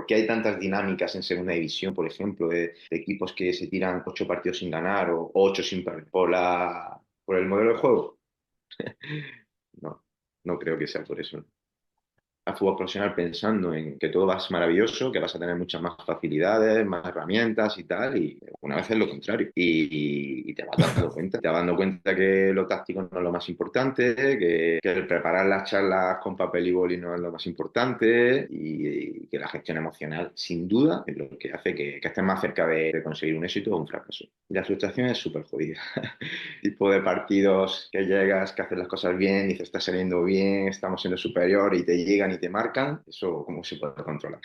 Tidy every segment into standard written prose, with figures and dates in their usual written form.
¿Por qué hay tantas dinámicas en segunda división, por ejemplo, de equipos que se tiran 8 partidos sin ganar o 8 sin perder por el modelo de juego? No, no creo que sea por eso. Al fútbol profesional pensando en que todo va a ser maravilloso, que vas a tener muchas más facilidades, más herramientas y tal, y una vez es lo contrario. Y te vas dando cuenta que lo táctico no es lo más importante, que el preparar las charlas con papel y boli no es lo más importante, y que la gestión emocional, sin duda, es lo que hace que estés más cerca de conseguir un éxito o un fracaso. Y la frustración es súper jodida. Tipo de partidos que llegas, que haces las cosas bien, dices, está saliendo bien, estamos siendo superior y te llegan y te marcan, eso cómo se puede controlar.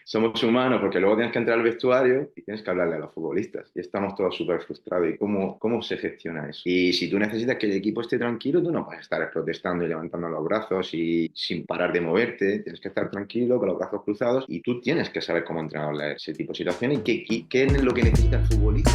Somos humanos porque luego tienes que entrar al vestuario y tienes que hablarle a los futbolistas y estamos todos súper frustrados. ¿Y cómo se gestiona eso? Y si tú necesitas que el equipo esté tranquilo, tú no puedes estar protestando y levantando los brazos y sin parar de moverte, tienes que estar tranquilo con los brazos cruzados y tú tienes que saber cómo entrenar ese tipo de situaciones y qué es lo que necesita el futbolista.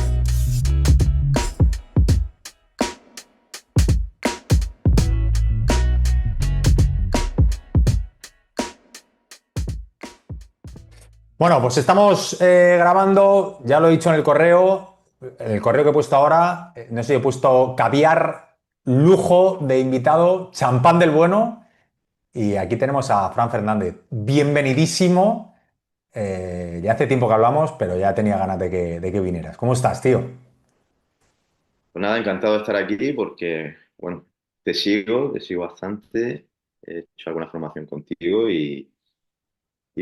Bueno, pues estamos grabando, ya lo he dicho en el correo que he puesto ahora, no sé si he puesto caviar, lujo de invitado, champán del bueno, y aquí tenemos a Fran Fernández. Bienvenidísimo. Ya hace tiempo que hablamos, pero ya tenía ganas de que vinieras. ¿Cómo estás, tío? Pues nada, encantado de estar aquí porque, bueno, te sigo bastante, he hecho alguna formación contigo y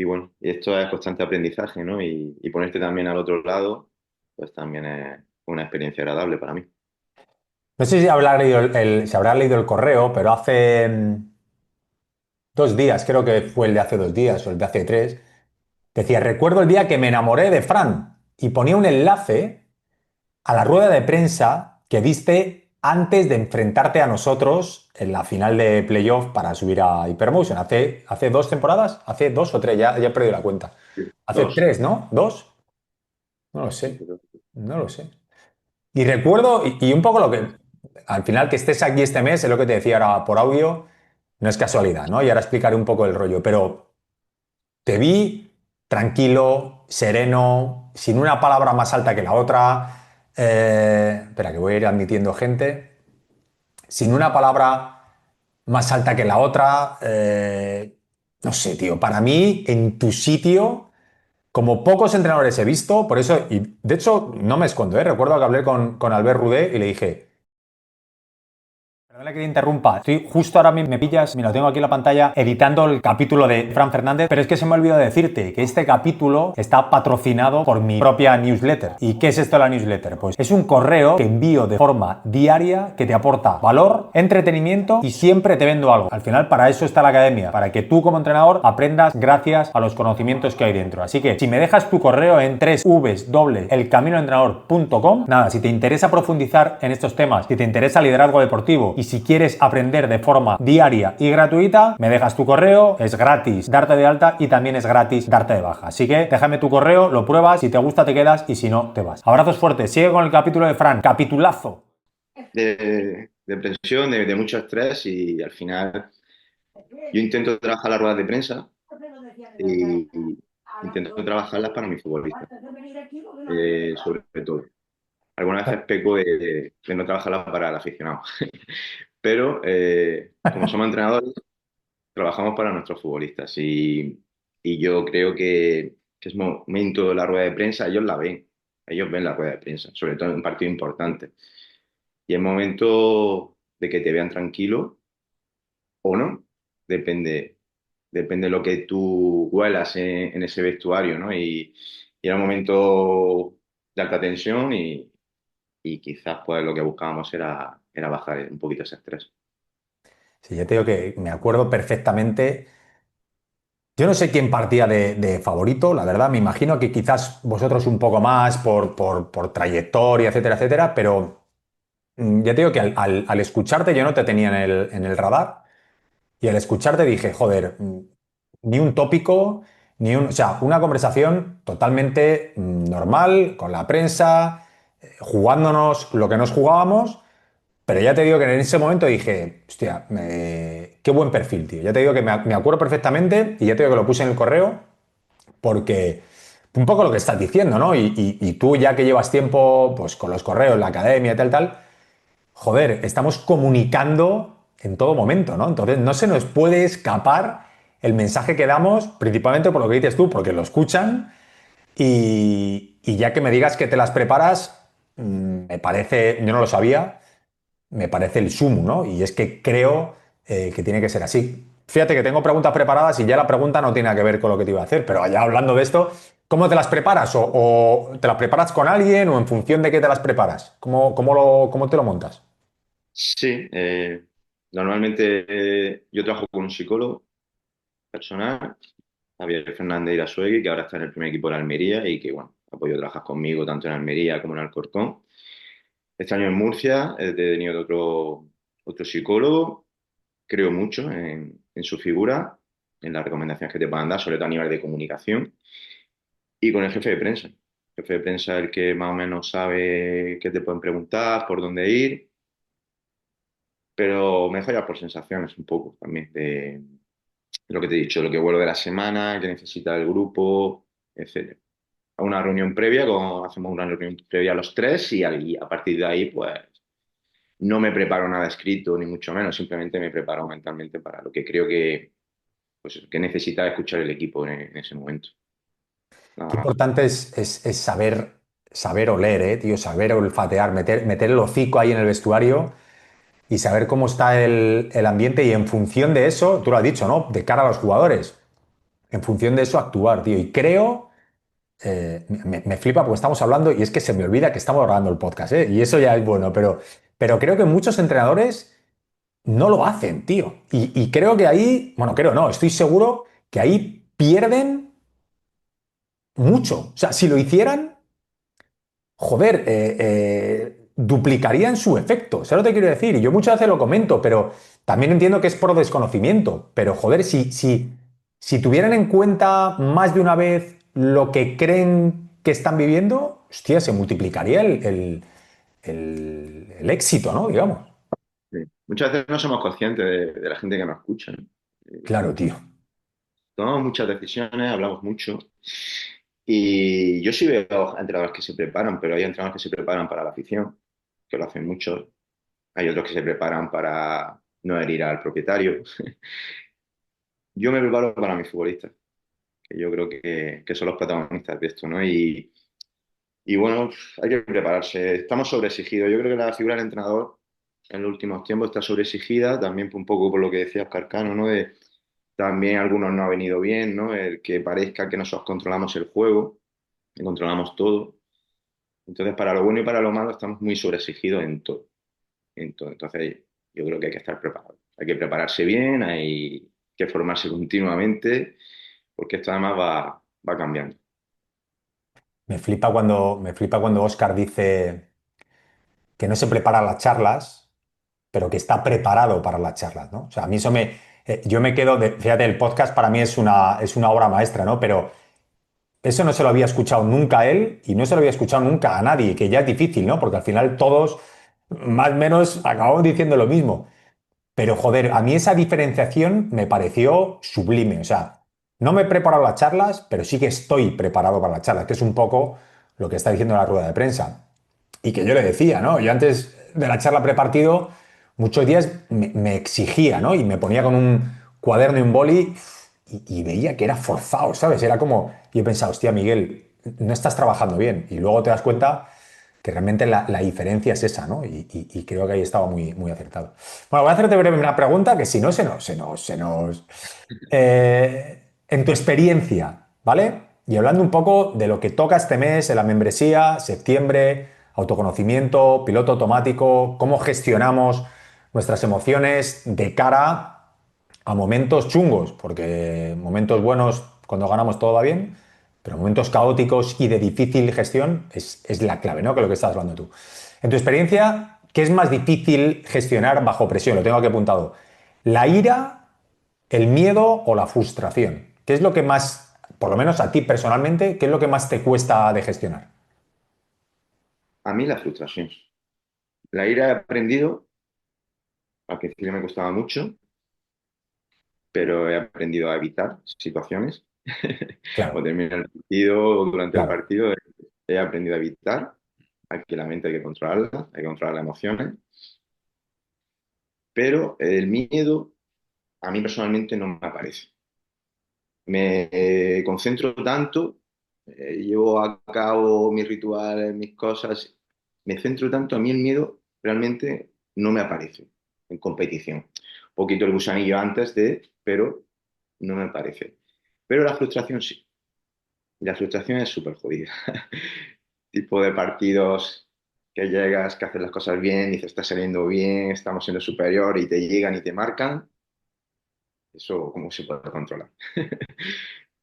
bueno, y esto es constante aprendizaje, ¿no? Y ponerte también al otro lado, pues también es una experiencia agradable para mí. No sé si habrás leído si habrás leído el correo, pero hace 2 días, creo que fue el de hace 2 días o el de hace tres, decía, recuerdo el día que me enamoré de Fran y ponía un enlace a la rueda de prensa que diste antes de enfrentarte a nosotros en la final de playoff para subir a Hypermotion. Hace 2 temporadas, hace 2 o 3, ya he perdido la cuenta. Sí. Hace Dos. 3, ¿no? ¿2? No lo Sí, sé, creo. no lo sé. Y recuerdo, y un poco lo que, al final que estés aquí este mes, es lo que te decía ahora por audio, no es casualidad, ¿no? Y ahora explicaré un poco el rollo, pero te vi tranquilo, sereno, sin una palabra más alta que la otra. Espera, que voy a ir admitiendo gente. Sin una palabra más alta que la otra. No sé, tío. Para mí, en tu sitio, como pocos entrenadores he visto, por eso, y de hecho, no me escondo, ¿eh? Recuerdo que hablé con Albert Rudé y le dije. Perdona que te interrumpa. Estoy justo ahora mismo, me pillas, mira, lo tengo aquí en la pantalla, editando el capítulo de Fran Fernández, pero es que se me ha olvidado decirte que este capítulo está patrocinado por mi propia newsletter. ¿Y qué es esto de la newsletter? Pues es un correo que envío de forma diaria que te aporta valor, entretenimiento y siempre te vendo algo. Al final, para eso está la academia, para que tú como entrenador aprendas gracias a los conocimientos que hay dentro. Así que si me dejas tu correo en www.elcaminoentrenador.com, nada, si te interesa profundizar en estos temas, si te interesa liderazgo deportivo y si quieres aprender de forma diaria y gratuita, me dejas tu correo, es gratis darte de alta y también es gratis darte de baja. Así que déjame tu correo, lo pruebas, si te gusta te quedas y si no te vas. Abrazos fuertes, sigue con el capítulo de Fran, capitulazo. De presión, de mucho estrés y al final yo intento trabajar las ruedas de prensa y intento trabajarlas para mis futbolistas, sobre todo. Algunas veces peco de no trabajarlas para el aficionado. Pero como somos entrenadores, trabajamos para nuestros futbolistas y yo creo que es momento de la rueda de prensa, ellos ven la rueda de prensa, sobre todo en un partido importante. Y es momento de que te vean tranquilo o no, depende, depende de lo que tú huelas en ese vestuario, ¿no? Y era un momento de alta tensión y quizás pues lo que buscábamos era bajar un poquito ese estrés. Sí, yo te digo que me acuerdo perfectamente. Yo no sé quién partía de favorito, la verdad. Me imagino que quizás vosotros un poco más por trayectoria, etcétera, etcétera, pero ya te digo que al escucharte yo no te tenía en el radar y al escucharte dije, joder, ni un tópico, o sea, una conversación totalmente normal con la prensa, jugándonos lo que nos jugábamos, pero ya te digo que en ese momento dije, hostia, qué buen perfil, tío. Ya te digo que me acuerdo perfectamente y ya te digo que lo puse en el correo. porque un poco lo que estás diciendo, ¿no? Y tú ya que llevas tiempo pues con los correos, la academia y tal, tal, joder, estamos comunicando en todo momento, ¿no? Entonces no se nos puede escapar el mensaje que damos, principalmente por lo que dices tú, porque lo escuchan y ya que me digas que te las preparas, me parece, yo no lo sabía, me parece el sumo, ¿no? Y es que creo que tiene que ser así. Fíjate que tengo preguntas preparadas y ya la pregunta no tiene nada que ver con lo que te iba a hacer, pero ya hablando de esto, ¿cómo te las preparas? ¿O te las preparas con alguien o en función de qué te las preparas? ¿Cómo te lo montas? Sí, normalmente yo trabajo con un psicólogo personal, Javier Fernández Irasuegui, que ahora está en el primer equipo de la Almería y que, bueno, ha podido trabajar conmigo tanto en Almería como en Alcorcón. Este año en Murcia he tenido otro psicólogo, creo mucho en su figura, en las recomendaciones que te puedan dar, sobre todo a nivel de comunicación, y con el jefe de prensa. El jefe de prensa es el que más o menos sabe qué te pueden preguntar, por dónde ir, pero me dejo ya por sensaciones un poco también de lo que te he dicho, lo que vuelo de la semana, qué necesita el grupo, etcétera. A una reunión previa, hacemos una reunión previa a los tres y a partir de ahí, pues no me preparo nada escrito, ni mucho menos, simplemente me preparo mentalmente para lo que creo pues, que necesita escuchar el equipo en ese momento. Qué Nada más. importante es saber oler, tío, saber olfatear, meter el hocico ahí en el vestuario y saber cómo está el ambiente y en función de eso, tú lo has dicho, ¿no? De cara a los jugadores, en función de eso actuar, tío. Y creo, me flipa porque estamos hablando y es que se me olvida que estamos grabando el podcast, ¿eh? Y eso ya es bueno, pero creo que muchos entrenadores no lo hacen, tío. Y creo que ahí, bueno, creo no, estoy seguro que ahí pierden mucho. O sea, si lo hicieran joder, duplicarían su efecto. ¿Sabes lo que te quiero decir? Y yo muchas veces lo comento, pero también entiendo que es por desconocimiento. Pero joder, si tuvieran en cuenta más de una vez lo que creen que están viviendo, hostia, se multiplicaría el éxito, ¿no? Digamos. Sí. Muchas veces no somos conscientes de la gente que nos escucha, ¿no? Claro, tío. Tomamos muchas decisiones, hablamos mucho. Y yo sí veo entrenadores que se preparan, pero hay entrenadores que se preparan para la afición, que lo hacen mucho. Hay otros que se preparan para no herir al propietario. Yo me preparo para mis futbolistas, que yo creo que son los protagonistas de esto, ¿no? Y bueno, hay que prepararse. Estamos sobreexigidos. Yo creo que la figura del entrenador en los últimos tiempos está sobreexigida, también un poco por lo que decía Oscar Cano, ¿no? También algunos no ha venido bien, ¿no? El que parezca que nosotros controlamos el juego, que controlamos todo. Entonces, para lo bueno y para lo malo, estamos muy sobreexigidos en todo. En todo. Entonces, yo creo que hay que estar preparado. Hay que prepararse bien, hay que formarse continuamente, porque esto además va cambiando. Me flipa cuando Oscar dice que no se prepara las charlas, pero que está preparado para las charlas, ¿no? O sea, a mí eso yo me quedo, fíjate, el podcast para mí es una obra maestra, ¿no? Pero eso no se lo había escuchado nunca a él y no se lo había escuchado nunca a nadie, que ya es difícil, ¿no? Porque al final todos, más o menos, acabamos diciendo lo mismo. Pero joder, a mí esa diferenciación me pareció sublime. O sea, no me he preparado las charlas, pero sí que estoy preparado para las charlas, que es un poco lo que está diciendo la rueda de prensa. Y que yo le decía, ¿no? Yo antes de la charla prepartido, muchos días me exigía, ¿no? Y me ponía con un cuaderno y un boli y veía que era forzado, ¿sabes? Era como, y he pensado, hostia, Miguel, no estás trabajando bien. Y luego te das cuenta que realmente la diferencia es esa, ¿no? Y creo que ahí estaba muy, muy acertado. Bueno, voy a hacerte breve una pregunta que si no se nos. En tu experiencia, ¿vale? Y hablando un poco de lo que toca este mes en la membresía, septiembre, autoconocimiento, piloto automático, cómo gestionamos nuestras emociones de cara a momentos chungos, porque momentos buenos cuando ganamos todo va bien, pero momentos caóticos y de difícil gestión es la clave, ¿no? Que es lo que estás hablando tú. En tu experiencia, ¿qué es más difícil gestionar bajo presión? Lo tengo aquí apuntado. ¿La ira, el miedo o la frustración? ¿Qué es lo que más, por lo menos a ti personalmente, qué es lo que más te cuesta de gestionar? A mí la frustración. La ira he aprendido, al principio me costaba mucho, pero he aprendido a evitar situaciones. claro, o termina el partido o durante el claro. partido, he aprendido a evitar. Aquí la mente hay que controlarla, hay que controlar las emociones, pero el miedo a mí personalmente no me aparece. Me concentro tanto, llevo a cabo mis rituales, mis cosas, me centro tanto, a mí el miedo realmente no me aparece en competición. Un poquito el gusanillo antes de, pero no me aparece. Pero la frustración sí. Y la frustración es súper jodida. Tipo de partidos que llegas, que haces las cosas bien, dices, está saliendo bien, estamos siendo superior y te llegan y te marcan. Eso, ¿cómo se puede controlar?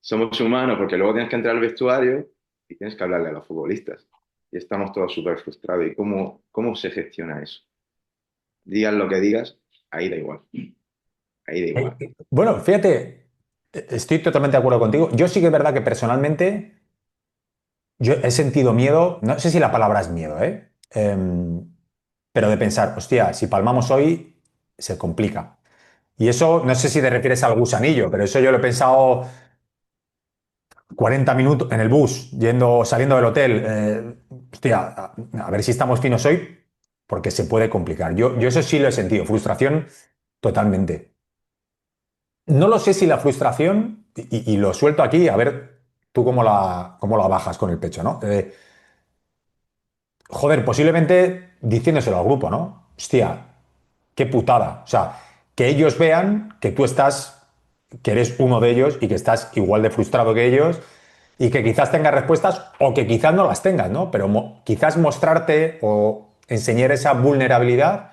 Somos humanos porque luego tienes que entrar al vestuario y tienes que hablarle a los futbolistas. Y estamos todos súper frustrados. ¿Y cómo se gestiona eso? Digas lo que digas, ahí da igual. Ahí da igual. Bueno, fíjate, estoy totalmente de acuerdo contigo. Yo sí que es verdad que personalmente yo he sentido miedo, no sé si la palabra es miedo, ¿eh? Pero de pensar, hostia, si palmamos hoy, se complica. Y eso, no sé si te refieres al gusanillo, pero eso yo lo he pensado 40 minutos en el bus, saliendo del hotel. Hostia, a ver si estamos finos hoy, porque se puede complicar. Yo eso sí lo he sentido, frustración totalmente. No lo sé si la frustración, y lo suelto aquí, a ver tú cómo la bajas con el pecho, ¿no? Joder, posiblemente diciéndoselo al grupo, ¿no? Hostia, qué putada. O sea, que ellos vean que tú que eres uno de ellos y que estás igual de frustrado que ellos y que quizás tengas respuestas o que quizás no las tengas, ¿no? Pero quizás mostrarte o enseñar esa vulnerabilidad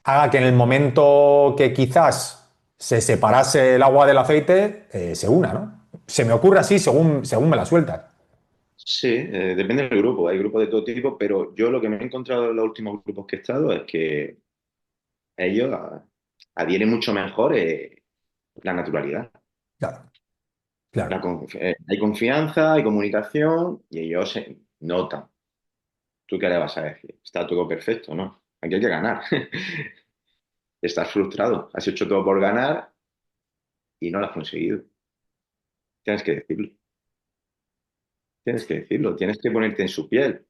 haga que en el momento que quizás se separase el agua del aceite, se una, ¿no? Se me ocurre así según me la sueltas. Sí, depende del grupo. Hay grupos de todo tipo, pero yo lo que me he encontrado en los últimos grupos que he estado es que ellos adhieren mucho mejor la naturalidad. Claro, claro. Hay confianza, hay comunicación y ellos se notan. ¿Tú qué le vas a decir? Está todo perfecto, ¿no? Aquí hay que ganar. Estás frustrado. Has hecho todo por ganar y no lo has conseguido. Tienes que decirlo. Tienes que decirlo. Tienes que ponerte en su piel.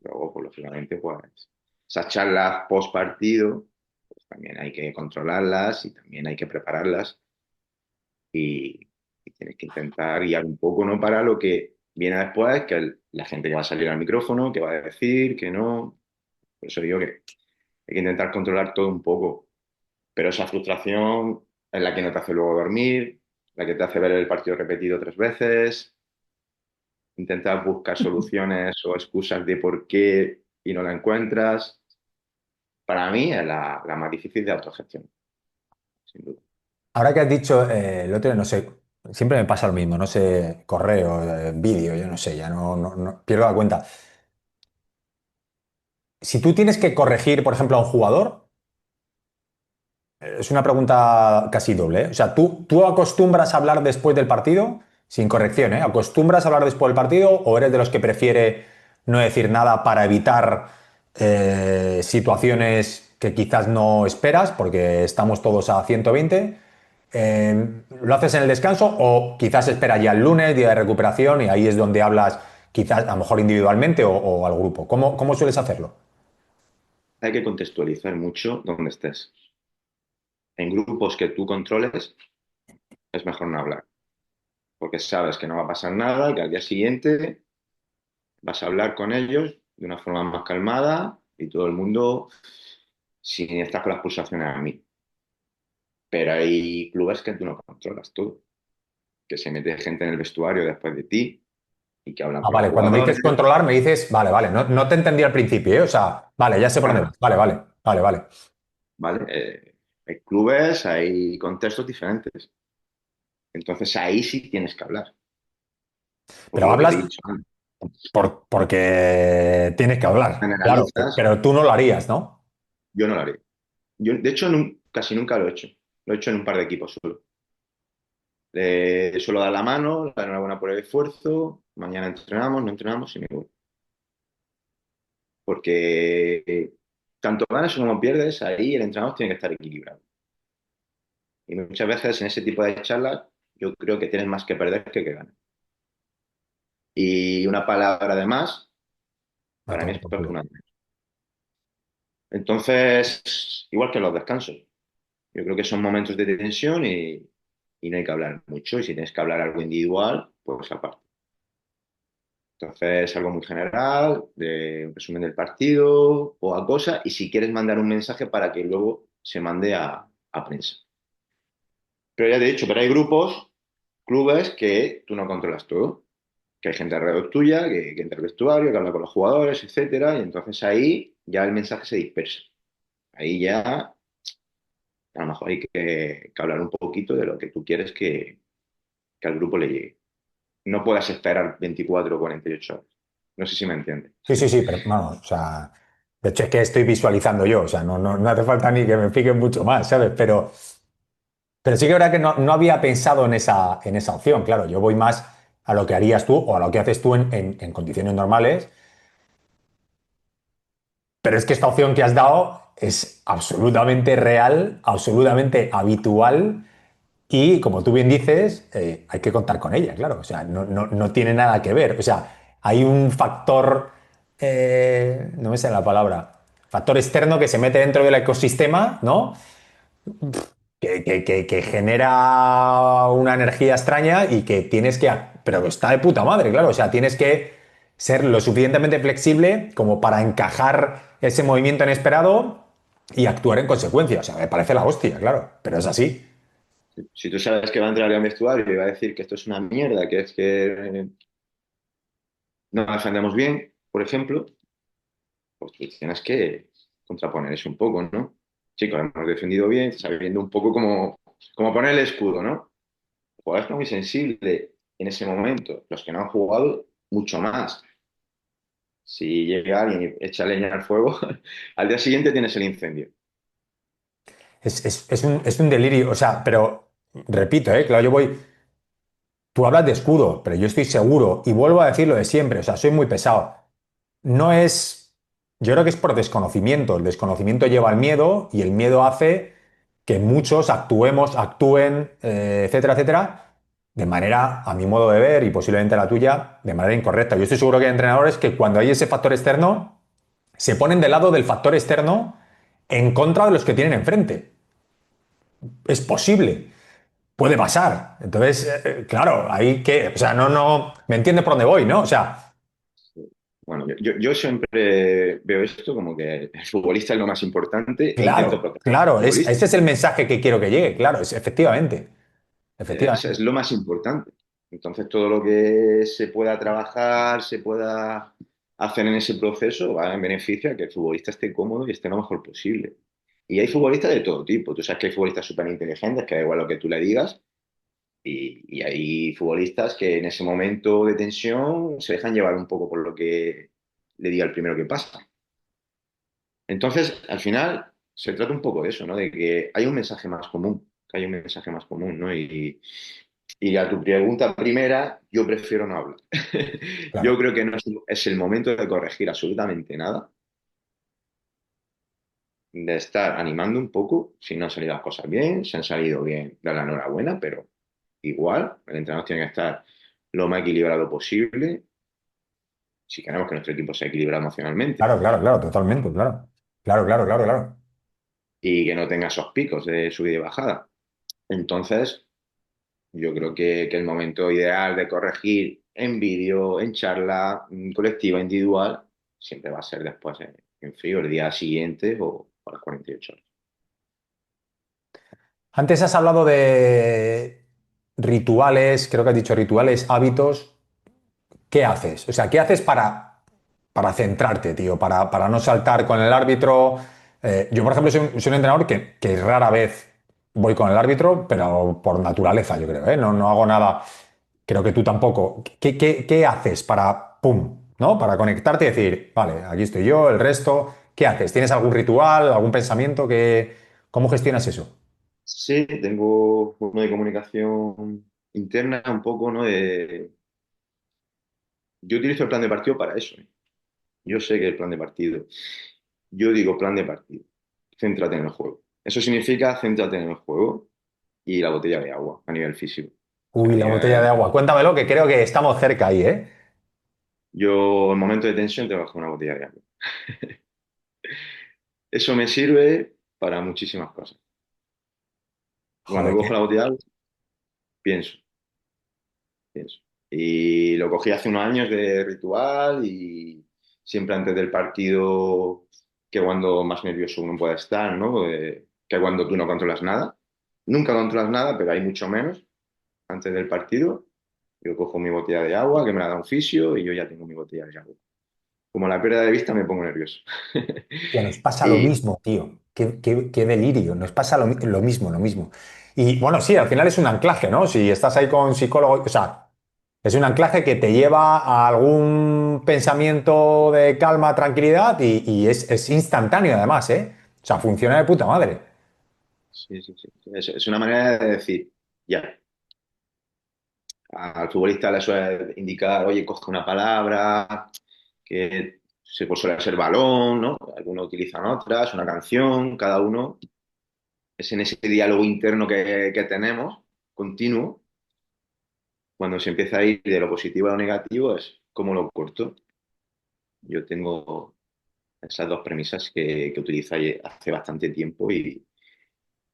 Luego, pues, lógicamente, pues, esas charlas post partido, pues también hay que controlarlas y también hay que prepararlas y, y tienes que intentar guiar un poco, ¿no? Para lo que viene después, que la gente que va a salir al micrófono, que va a decir, que no. Por eso digo que hay que intentar controlar todo un poco. Pero esa frustración es la que no te hace luego dormir, la que te hace ver el partido repetido 3 veces, intentar buscar soluciones o excusas de por qué y no la encuentras. Para mí es la más difícil de autogestión, sin duda. Ahora que has dicho el otro, no sé, siempre me pasa lo mismo, no sé, correo, vídeo, yo no sé, ya pierdo la cuenta. Si tú tienes que corregir, por ejemplo, a un jugador, es una pregunta casi doble, ¿eh? O sea, ¿tú acostumbras a hablar después del partido? Sin corrección, ¿eh? ¿Acostumbras a hablar después del partido o eres de los que prefiere no decir nada para evitar situaciones que quizás no esperas, porque estamos todos a 120? ¿Lo haces en el descanso o quizás esperas ya el lunes, día de recuperación, y ahí es donde hablas quizás a lo mejor individualmente o al grupo? ¿Cómo sueles hacerlo? Hay que contextualizar mucho dónde estés. En grupos que tú controles es mejor no hablar, porque sabes que no va a pasar nada, que al día siguiente vas a hablar con ellos de una forma más calmada y todo el mundo sin estar con las pulsaciones a mí. Pero hay clubes que tú no controlas todo, que se mete gente en el vestuario después de ti y que hablan Ah, con los vale, cuando me jugadores, dices controlar, me dices, vale, vale, no te entendí al principio, ¿eh? O sea, vale, ya sé por dónde claro, vas. Vale, vale, vale, vale. ¿vale? Hay clubes, hay contextos diferentes. Entonces ahí sí tienes que hablar, por Pero lo que te hablas he dicho antes. porque tienes que hablar, claro, Generalizas, pero tú no lo harías, ¿no? yo no lo haré. Yo, de hecho, casi nunca lo he hecho. Lo he hecho en un par de equipos solo. Suelo dar la mano, la enhorabuena por el esfuerzo, mañana entrenamos, no entrenamos y me voy. Porque tanto ganas como pierdes, ahí el entrenador tiene que estar equilibrado. Y muchas veces en ese tipo de charlas yo creo que tienes más que perder que ganar. Y una palabra de más, A para mí tomar es por peor que culo. una de menos. Entonces, igual que los descansos, yo creo que son momentos de tensión y no hay que hablar mucho. Y si tienes que hablar algo individual, pues aparte. Entonces, algo muy general, de un resumen del partido o a cosa, y si quieres mandar un mensaje para que luego se mande a prensa. Pero ya te he dicho, pero hay grupos, clubes que tú no controlas todo, que hay gente alrededor tuya, que entra al vestuario, que habla con los jugadores, etcétera, y entonces ahí ya el mensaje se dispersa. Ahí ya a lo mejor hay que hablar un poquito de lo que tú quieres que al grupo le llegue. No puedas esperar 24 o 48 horas. No sé si me entiendes. Sí, sí, sí, pero vamos, o sea, de hecho es que estoy visualizando yo, o sea, no hace falta ni que me expliquen mucho más, ¿sabes? Pero sí que es verdad que no había pensado en esa opción, claro, yo voy más a lo que harías tú o a lo que haces tú en condiciones normales, pero es que esta opción que has dado es absolutamente real, absolutamente habitual y, como tú bien dices, hay que contar con ella, claro, o sea, no tiene nada que ver, o sea, hay un factor, no me sale la palabra, factor externo que se mete dentro del ecosistema, ¿no? Que genera una energía extraña y que tienes que... Pero está de puta madre, claro. O sea, tienes que ser lo suficientemente flexible como para encajar ese movimiento inesperado y actuar en consecuencia. O sea, me parece la hostia, claro. Pero es así. Si tú sabes que va a entrar al vestuario y va a decir que esto es una mierda, que es que no defendemos bien, por ejemplo, pues tú tienes que contraponer eso un poco, ¿no? Chicos, hemos defendido bien, sabiendo un poco cómo poner el escudo, ¿no? El jugador está muy sensible en ese momento. Los que no han jugado, mucho más. Si llega alguien y echa leña al fuego, al día siguiente tienes el incendio. Es un delirio. O sea, pero repito, claro, yo voy. Tú hablas de escudo, pero yo estoy seguro, y vuelvo a decir lo de siempre, o sea, soy muy pesado. No es, yo creo que es por desconocimiento. El desconocimiento lleva al miedo y el miedo hace que muchos actúen, etcétera, etcétera, de manera, a mi modo de ver y posiblemente a la tuya, de manera incorrecta. Yo estoy seguro que hay entrenadores que cuando hay ese factor externo, se ponen del lado del factor externo en contra de los que tienen enfrente. Es posible. Puede pasar. Entonces, claro, hay que, o sea, me entiende por dónde voy, ¿no? O sea, Bueno, yo siempre veo esto como que el futbolista es lo más importante e intento claro, proteger al claro, futbolista. ese es el mensaje que quiero que llegue, claro, efectivamente, Es efectivamente. lo más importante. Entonces, todo lo que se pueda trabajar, se pueda hacer en ese proceso, va en beneficio a que el futbolista esté cómodo y esté lo mejor posible. Y hay futbolistas de todo tipo. Tú sabes que hay futbolistas súper inteligentes, que da igual lo que tú le digas, y hay futbolistas que en ese momento de tensión se dejan llevar un poco por lo que le diga el primero que pasa. Entonces, al final, se trata un poco de eso, ¿no? De que hay un mensaje más común, que hay un mensaje más común, ¿no? Y a tu pregunta primera, yo prefiero no hablar. Yo Claro. creo que no es el momento de corregir absolutamente nada, de estar animando un poco, si no han salido las cosas bien, si han salido bien, dar la enhorabuena, pero igual, el entrenador tiene que estar lo más equilibrado posible, si queremos que nuestro equipo sea equilibrado emocionalmente, Claro, claro, claro, totalmente, claro. Claro, claro, claro, claro. y que no tenga esos picos de subida y bajada. Entonces, yo creo que el momento ideal de corregir en vídeo, en charla, colectiva, individual, siempre va a ser después en frío, el día siguiente o las 48 horas. Antes has hablado de rituales, creo que has dicho rituales, hábitos. ¿Qué haces? O sea, ¿qué haces para centrarte, tío? Para no saltar con el árbitro. Yo, por ejemplo, soy un entrenador que rara vez voy con el árbitro, pero por naturaleza, yo creo, ¿eh? No hago nada. Creo que tú tampoco. ¿Qué haces para, pum, ¿no? Para conectarte y decir, vale, aquí estoy yo, el resto. ¿Qué haces? ¿Tienes algún ritual, algún pensamiento cómo gestionas eso? Sí, tengo uno de comunicación interna un poco, ¿no? Yo utilizo el plan de partido para eso, ¿eh? Yo sé que el plan de partido. Yo digo plan de partido. Céntrate en el juego. Eso significa céntrate en el juego y la botella de agua a nivel físico. Uy, la botella Eh, de agua. Cuéntamelo, que creo que estamos cerca ahí, ¿eh? yo, en momento de tensión, te bajo una botella de agua. Eso me sirve para muchísimas cosas. Cuando Joder, cojo la botella de agua, pienso, pienso. Y lo cogí hace unos años de ritual y siempre antes del partido, que cuando más nervioso uno puede estar, ¿no? Que cuando tú no controlas nada. Nunca controlas nada, pero hay mucho menos antes del partido. Yo cojo mi botella de agua, que me la da un fisio, y yo ya tengo mi botella de agua. Como la pérdida de vista me pongo nervioso. ya nos pasa lo Y mismo, tío. Qué delirio. Nos pasa lo mismo, lo mismo. Y bueno, sí, al final es un anclaje, ¿no? Si estás ahí con psicólogo, o sea, es un anclaje que te lleva a algún pensamiento de calma, tranquilidad y es instantáneo además, ¿eh? O sea, funciona de puta madre. sí, sí, sí. Es una manera de decir, ya, al futbolista le suele indicar, oye, coge una palabra, que se pues, suele ser balón, ¿no? Algunos utilizan otras, una canción, cada uno. Es en ese diálogo interno que tenemos, continuo, cuando se empieza a ir de lo positivo a lo negativo, es como lo corto. Yo tengo esas dos premisas que utilizo hace bastante tiempo y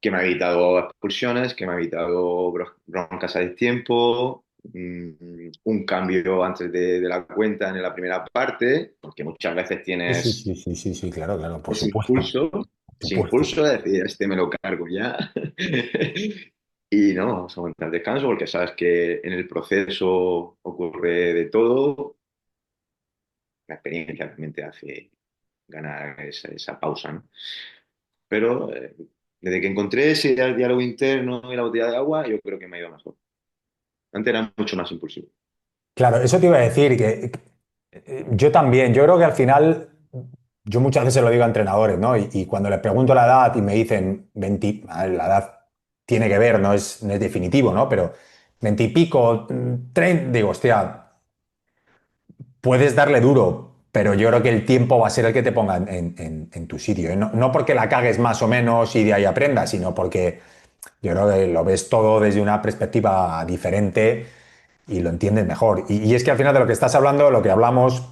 que me ha evitado expulsiones, que me ha evitado broncas a destiempo, un cambio antes de la cuenta en la primera parte, porque muchas veces Sí, sí, tienes sí, sí, sí, sí, claro, claro, por ese supuesto, impulso, por ese supuesto. impulso de decir, este me lo cargo ya. Y no, vamos a aguantar descanso porque sabes que en el proceso ocurre de todo. La experiencia también te hace ganar esa pausa, ¿no? Pero desde que encontré ese diálogo interno y la botella de agua, yo creo que me ha ido mejor. Antes era mucho más impulsivo. Claro, eso te iba a decir, que yo también, yo creo que al final, yo muchas veces lo digo a entrenadores, ¿no? Y cuando les pregunto la edad y me dicen 20, a ver, la edad tiene que ver, no es definitivo, ¿no? Pero 20 y pico, 30, digo, hostia, puedes darle duro, pero yo creo que el tiempo va a ser el que te ponga en tu sitio, ¿eh? No porque la cagues más o menos y de ahí aprendas, sino porque yo creo que lo ves todo desde una perspectiva diferente y lo entiendes mejor. Y es que al final de lo que estás hablando, lo que hablamos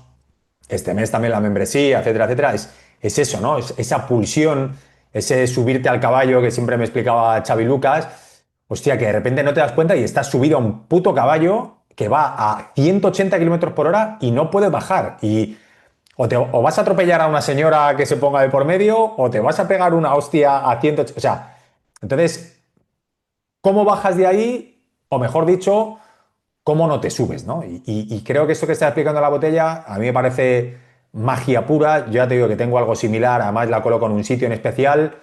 este mes también la membresía, etcétera, etcétera, es eso, ¿no? Es esa pulsión, ese subirte al caballo que siempre me explicaba Xavi Lucas, hostia, que de repente no te das cuenta y estás subido a un puto caballo que va a 180 kilómetros por hora y no puedes bajar. Y o vas a atropellar a una señora que se ponga de por medio o te vas a pegar una hostia a 180. O sea, entonces, ¿cómo bajas de ahí? O mejor dicho, ¿cómo no te subes, ¿no? Y creo que esto que está explicando la botella a mí me parece magia pura. Yo ya te digo que tengo algo similar, además la coloco en un sitio en especial.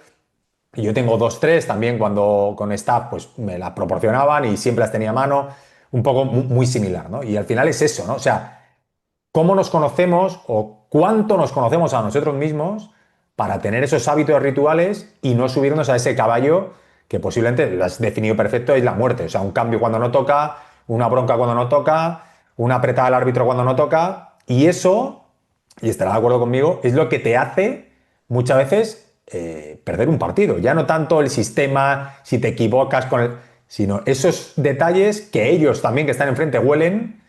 Y yo tengo dos, tres, también cuando con staff pues me las proporcionaban y siempre las tenía a mano, un poco muy similar, ¿no? Y al final es eso, ¿no? O sea, cómo nos conocemos o cuánto nos conocemos a nosotros mismos para tener esos hábitos rituales y no subirnos a ese caballo que posiblemente lo has definido perfecto, es la muerte. O sea, un cambio cuando no toca, una bronca cuando no toca, una apretada al árbitro cuando no toca. Y eso, y estará de acuerdo conmigo, es lo que te hace muchas veces perder un partido. Ya no tanto el sistema, si te equivocas con el, sino esos detalles que ellos también que están enfrente huelen.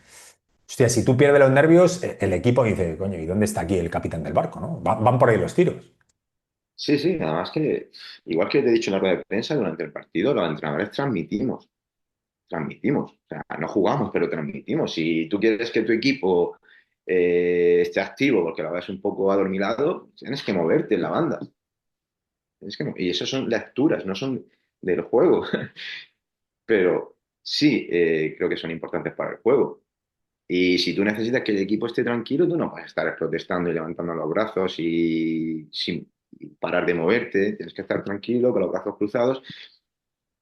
Hostia, si tú pierdes los nervios, el equipo dice, coño, ¿y dónde está aquí el capitán del barco, no? Van por ahí los tiros. Sí, sí, además que, igual que te he dicho en la rueda de prensa, durante el partido los entrenadores transmitimos. O sea, no jugamos, pero transmitimos. Si tú quieres que tu equipo esté activo porque lo ves un poco adormilado, tienes que moverte en la banda. Y eso son lecturas, no son del juego. Pero sí, creo que son importantes para el juego. Y si tú necesitas que el equipo esté tranquilo, tú no puedes estar protestando y levantando los brazos y sin parar de moverte. Tienes que estar tranquilo, con los brazos cruzados.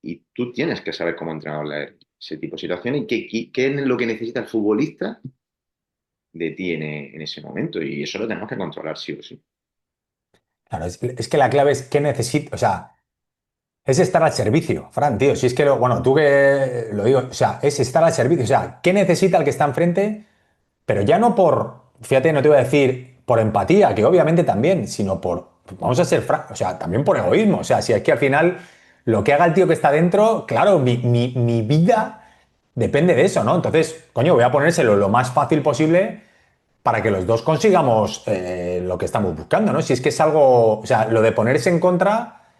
Y tú tienes que saber cómo entrenar leer ese tipo de situaciones y qué es lo que necesita el futbolista de ti en ese momento. Y eso lo tenemos que controlar sí o sí. Claro, es que la clave es qué necesito, o sea, es estar al servicio, Fran, tío. Si es que, bueno, tú que lo digo, o sea, es estar al servicio, o sea, ¿qué necesita el que está enfrente? Pero ya no por, fíjate, no te voy a decir por empatía, que obviamente también, sino por, vamos a ser o sea, también por egoísmo. O sea, si es que al final lo que haga el tío que está dentro, claro, mi vida. depende de eso, ¿no? Entonces, coño, voy a ponérselo lo más fácil posible para que los dos consigamos lo que estamos buscando, ¿no? Si es que es algo, o sea, lo de ponerse en contra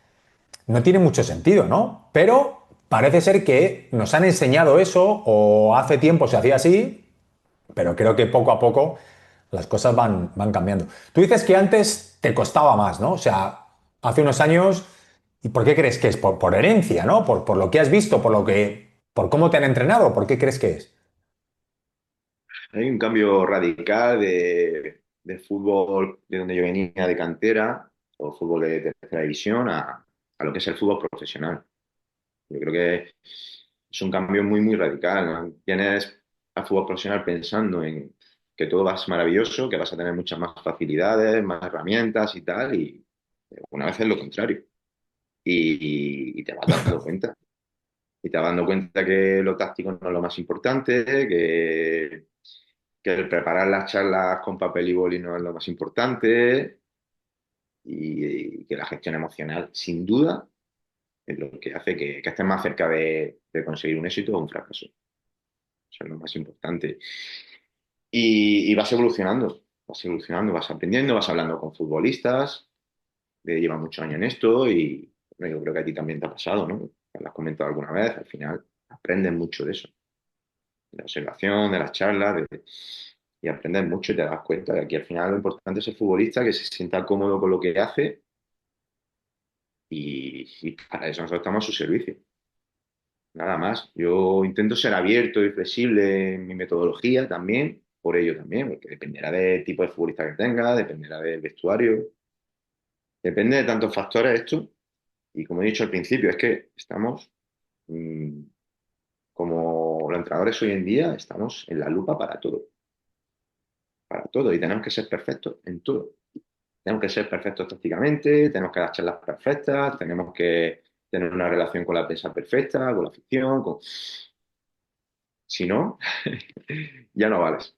no tiene mucho sentido, ¿no? Pero parece ser que nos han enseñado eso o hace tiempo se hacía así, pero creo que poco a poco las cosas van cambiando. Tú dices que antes te costaba más, ¿no? O sea, hace unos años, ¿y por qué crees que es? Por herencia, ¿no? Por lo que has visto, por cómo te han entrenado, ¿por qué crees que es? Hay un cambio radical de fútbol de donde yo venía, de cantera, o fútbol de tercera división, a lo que es el fútbol profesional. Yo creo que es un cambio muy, muy radical, ¿no? Tienes al fútbol profesional pensando en que todo va a ser maravilloso, que vas a tener muchas más facilidades, más herramientas y tal, y una vez es lo contrario. Y te vas dando cuenta. Y te vas dando cuenta que lo táctico no es lo más importante, que el preparar las charlas con papel y boli no es lo más importante, y que la gestión emocional, sin duda, es lo que hace que estés más cerca de conseguir un éxito o un fracaso. Eso es lo más importante. Y vas evolucionando, vas aprendiendo, vas hablando con futbolistas, que llevan muchos años en esto y bueno, yo creo que a ti también te ha pasado, ¿no? Lo has comentado alguna vez, al final aprendes mucho de eso, de la observación, de las charlas, y aprendes mucho y te das cuenta de que aquí al final lo importante es el futbolista que se sienta cómodo con lo que hace y para eso nosotros estamos a su servicio. Nada más. Yo intento ser abierto y flexible en mi metodología también, por ello también, porque dependerá del tipo de futbolista que tenga, dependerá del vestuario, depende de tantos factores esto. Y como he dicho al principio, es que estamos, mm, como los entrenadores hoy en día, estamos en la lupa para todo, y tenemos que ser perfectos en todo. Tenemos que ser perfectos tácticamente, tenemos que dar charlas perfectas, tenemos que tener una relación con la prensa perfecta, con la afición, si no, ya no vales.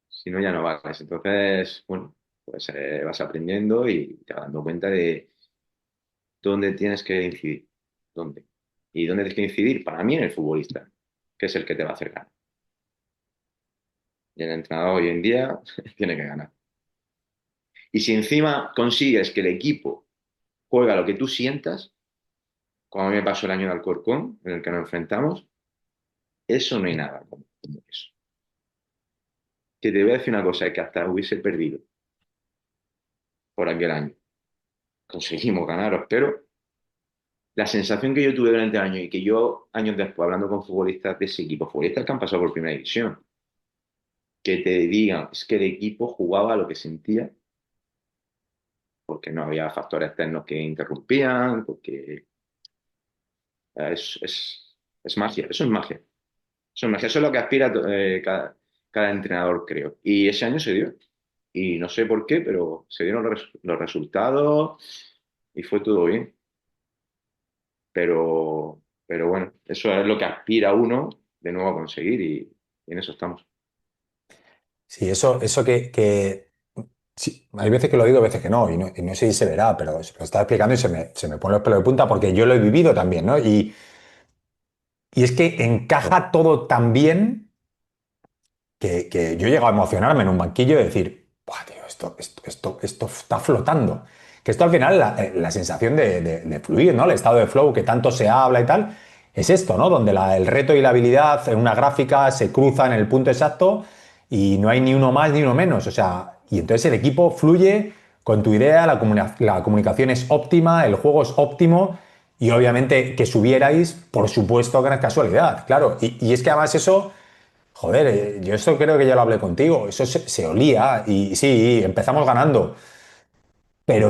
Si no, ya no vales. Entonces, bueno, pues vas aprendiendo y te vas dando cuenta de dónde tienes que incidir. ¿Dónde? ¿Y dónde tienes que incidir? Para mí en el futbolista, que es el que te va a hacer ganar. Y el entrenador hoy en día tiene que ganar. Y si encima consigues que el equipo juega lo que tú sientas, como a mí me pasó el año de Alcorcón, en el que nos enfrentamos, eso no hay nada como eso. Que te voy a decir una cosa, es que hasta hubiese perdido por aquel año. Conseguimos ganaros, pero la sensación que yo tuve durante el año y que yo años después, hablando con futbolistas de ese equipo, futbolistas que han pasado por primera división, que te digan, es que el equipo jugaba lo que sentía, porque no había factores externos que interrumpían, porque es magia, eso es magia. Eso es magia, eso es lo que aspira cada entrenador, creo. Y ese año se dio. Y no sé por qué, pero se dieron los resultados y fue todo bien. Pero bueno, eso es lo que aspira uno de nuevo a conseguir y en eso estamos. Sí, eso que sí, hay veces que lo digo, veces que no, y no sé si se verá, pero se lo estaba explicando y se me pone los pelos de punta porque yo lo he vivido también, ¿no? Y es que encaja todo tan bien que yo he llegado a emocionarme en un banquillo y decir, "Buah, tío, esto está flotando". Que esto al final, la sensación de fluir, ¿no? El estado de flow que tanto se habla y tal, es esto, ¿no? Donde el reto y la habilidad en una gráfica se cruzan en el punto exacto y no hay ni uno más ni uno menos. O sea, y entonces el equipo fluye con tu idea, la comunicación es óptima, el juego es óptimo. Y obviamente que subierais, por supuesto, gran casualidad, claro. Y es que además eso, joder, yo esto creo que ya lo hablé contigo, eso se olía y sí, empezamos ganando, pero,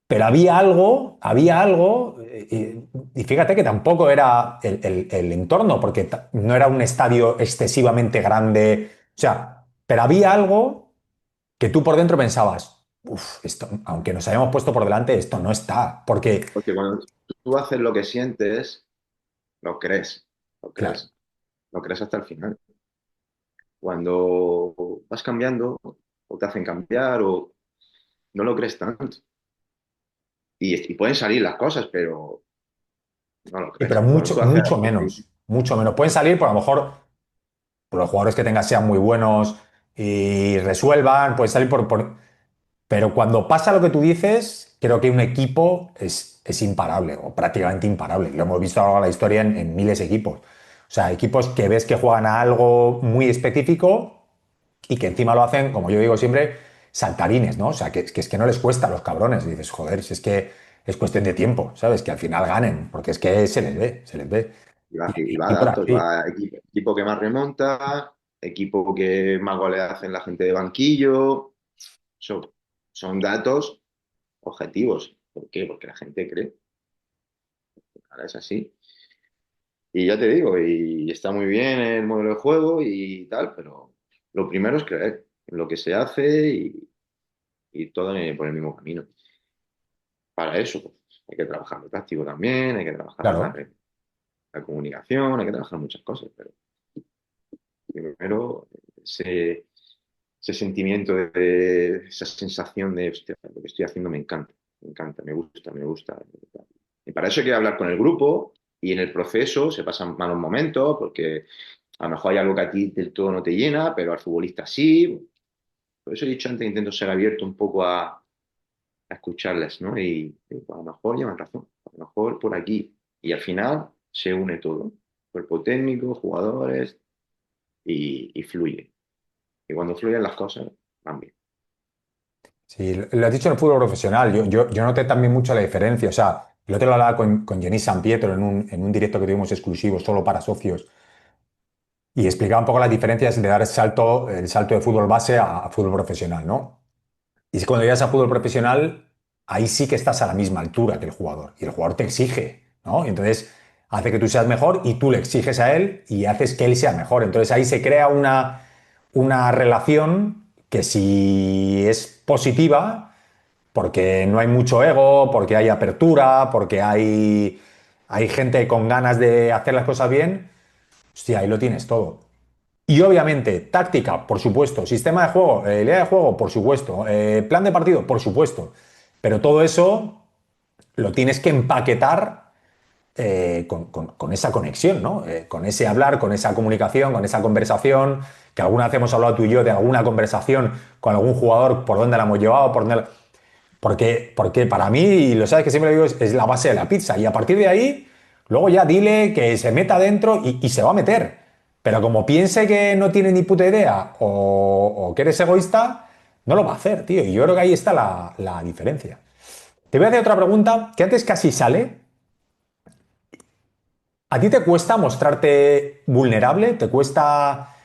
pero había algo, y fíjate que tampoco era el entorno, porque no era un estadio excesivamente grande, o sea, pero había algo que tú por dentro pensabas, uff, esto, aunque nos hayamos puesto por delante, esto no está, porque, Porque cuando tú haces lo que sientes, lo crees, lo claro, crees, lo crees hasta el final. Cuando vas cambiando o te hacen cambiar o no lo crees tanto. Y pueden salir las cosas, pero no lo pero crees. Cuando mucho, tú haces mucho algo menos. mucho menos. Pueden salir, por a lo mejor, por los jugadores que tengas sean muy buenos y resuelvan, pueden salir Pero cuando pasa lo que tú dices, creo que un equipo es imparable, o prácticamente imparable. Lo hemos visto a lo largo de la historia en miles de equipos. O sea, equipos que ves que juegan a algo muy específico y que encima lo hacen, como yo digo siempre, saltarines, ¿no? O sea, que es que no les cuesta a los cabrones. Y dices, joder, si es que es cuestión de tiempo, ¿sabes? Que al final ganen, porque es que se les ve, se les ve. Y Y va a y por datos, aquí. va equipo que más remonta, equipo que más goles hacen la gente de banquillo. Son, son datos objetivos. ¿Por qué? Porque la gente cree. Ahora es así. Y ya te digo, y está muy bien el modelo de juego y tal, pero lo primero es creer en lo que se hace y todo por el mismo camino. Para eso, pues, hay que trabajar lo táctico también, hay que trabajar Claro, la comunicación, hay que trabajar muchas cosas, pero primero ese sentimiento esa sensación de, hostia, lo que estoy haciendo me encanta, me gusta, me gusta. Y para eso hay que hablar con el grupo y en el proceso se pasan malos momentos porque a lo mejor hay algo que a ti del todo no te llena, pero al futbolista sí. Por eso he dicho antes, intento ser abierto un poco a escucharles, ¿no? Pues, a lo mejor llevan razón, a lo mejor por aquí. Y al final se une todo, cuerpo técnico, jugadores y fluye. Y cuando fluyen las cosas, van bien. sí, lo has dicho en el fútbol profesional. Yo noté también mucho la diferencia. O sea, el otro lo hablaba con Jenny San Pietro en un directo que tuvimos exclusivo solo para socios. Y explicaba un poco las diferencias de dar el salto de fútbol base a fútbol profesional, ¿no? Y es que cuando llegas a fútbol profesional, ahí sí que estás a la misma altura que el jugador. Y el jugador te exige, ¿no? Y entonces hace que tú seas mejor y tú le exiges a él y haces que él sea mejor. Entonces ahí se crea una relación que si es positiva, porque no hay mucho ego, porque hay apertura, porque hay gente con ganas de hacer las cosas bien, hostia, ahí lo tienes todo. Y obviamente, táctica, por supuesto. Sistema de juego, idea de juego, por supuesto. Plan de partido, por supuesto. Pero todo eso lo tienes que empaquetar con esa conexión, ¿no? Con ese hablar, con esa comunicación, con esa conversación, que alguna vez hemos hablado tú y yo de alguna conversación con algún jugador, por dónde la hemos llevado, porque para mí, y lo sabes que siempre lo digo, es la base de la pizza. Y a partir de ahí, luego ya dile que se meta dentro y se va a meter. Pero como piense que no tiene ni puta idea o que eres egoísta, no lo va a hacer, tío. Y yo creo que ahí está la diferencia. Te voy a hacer otra pregunta que antes casi sale. ¿A ti te cuesta mostrarte vulnerable? ¿Te cuesta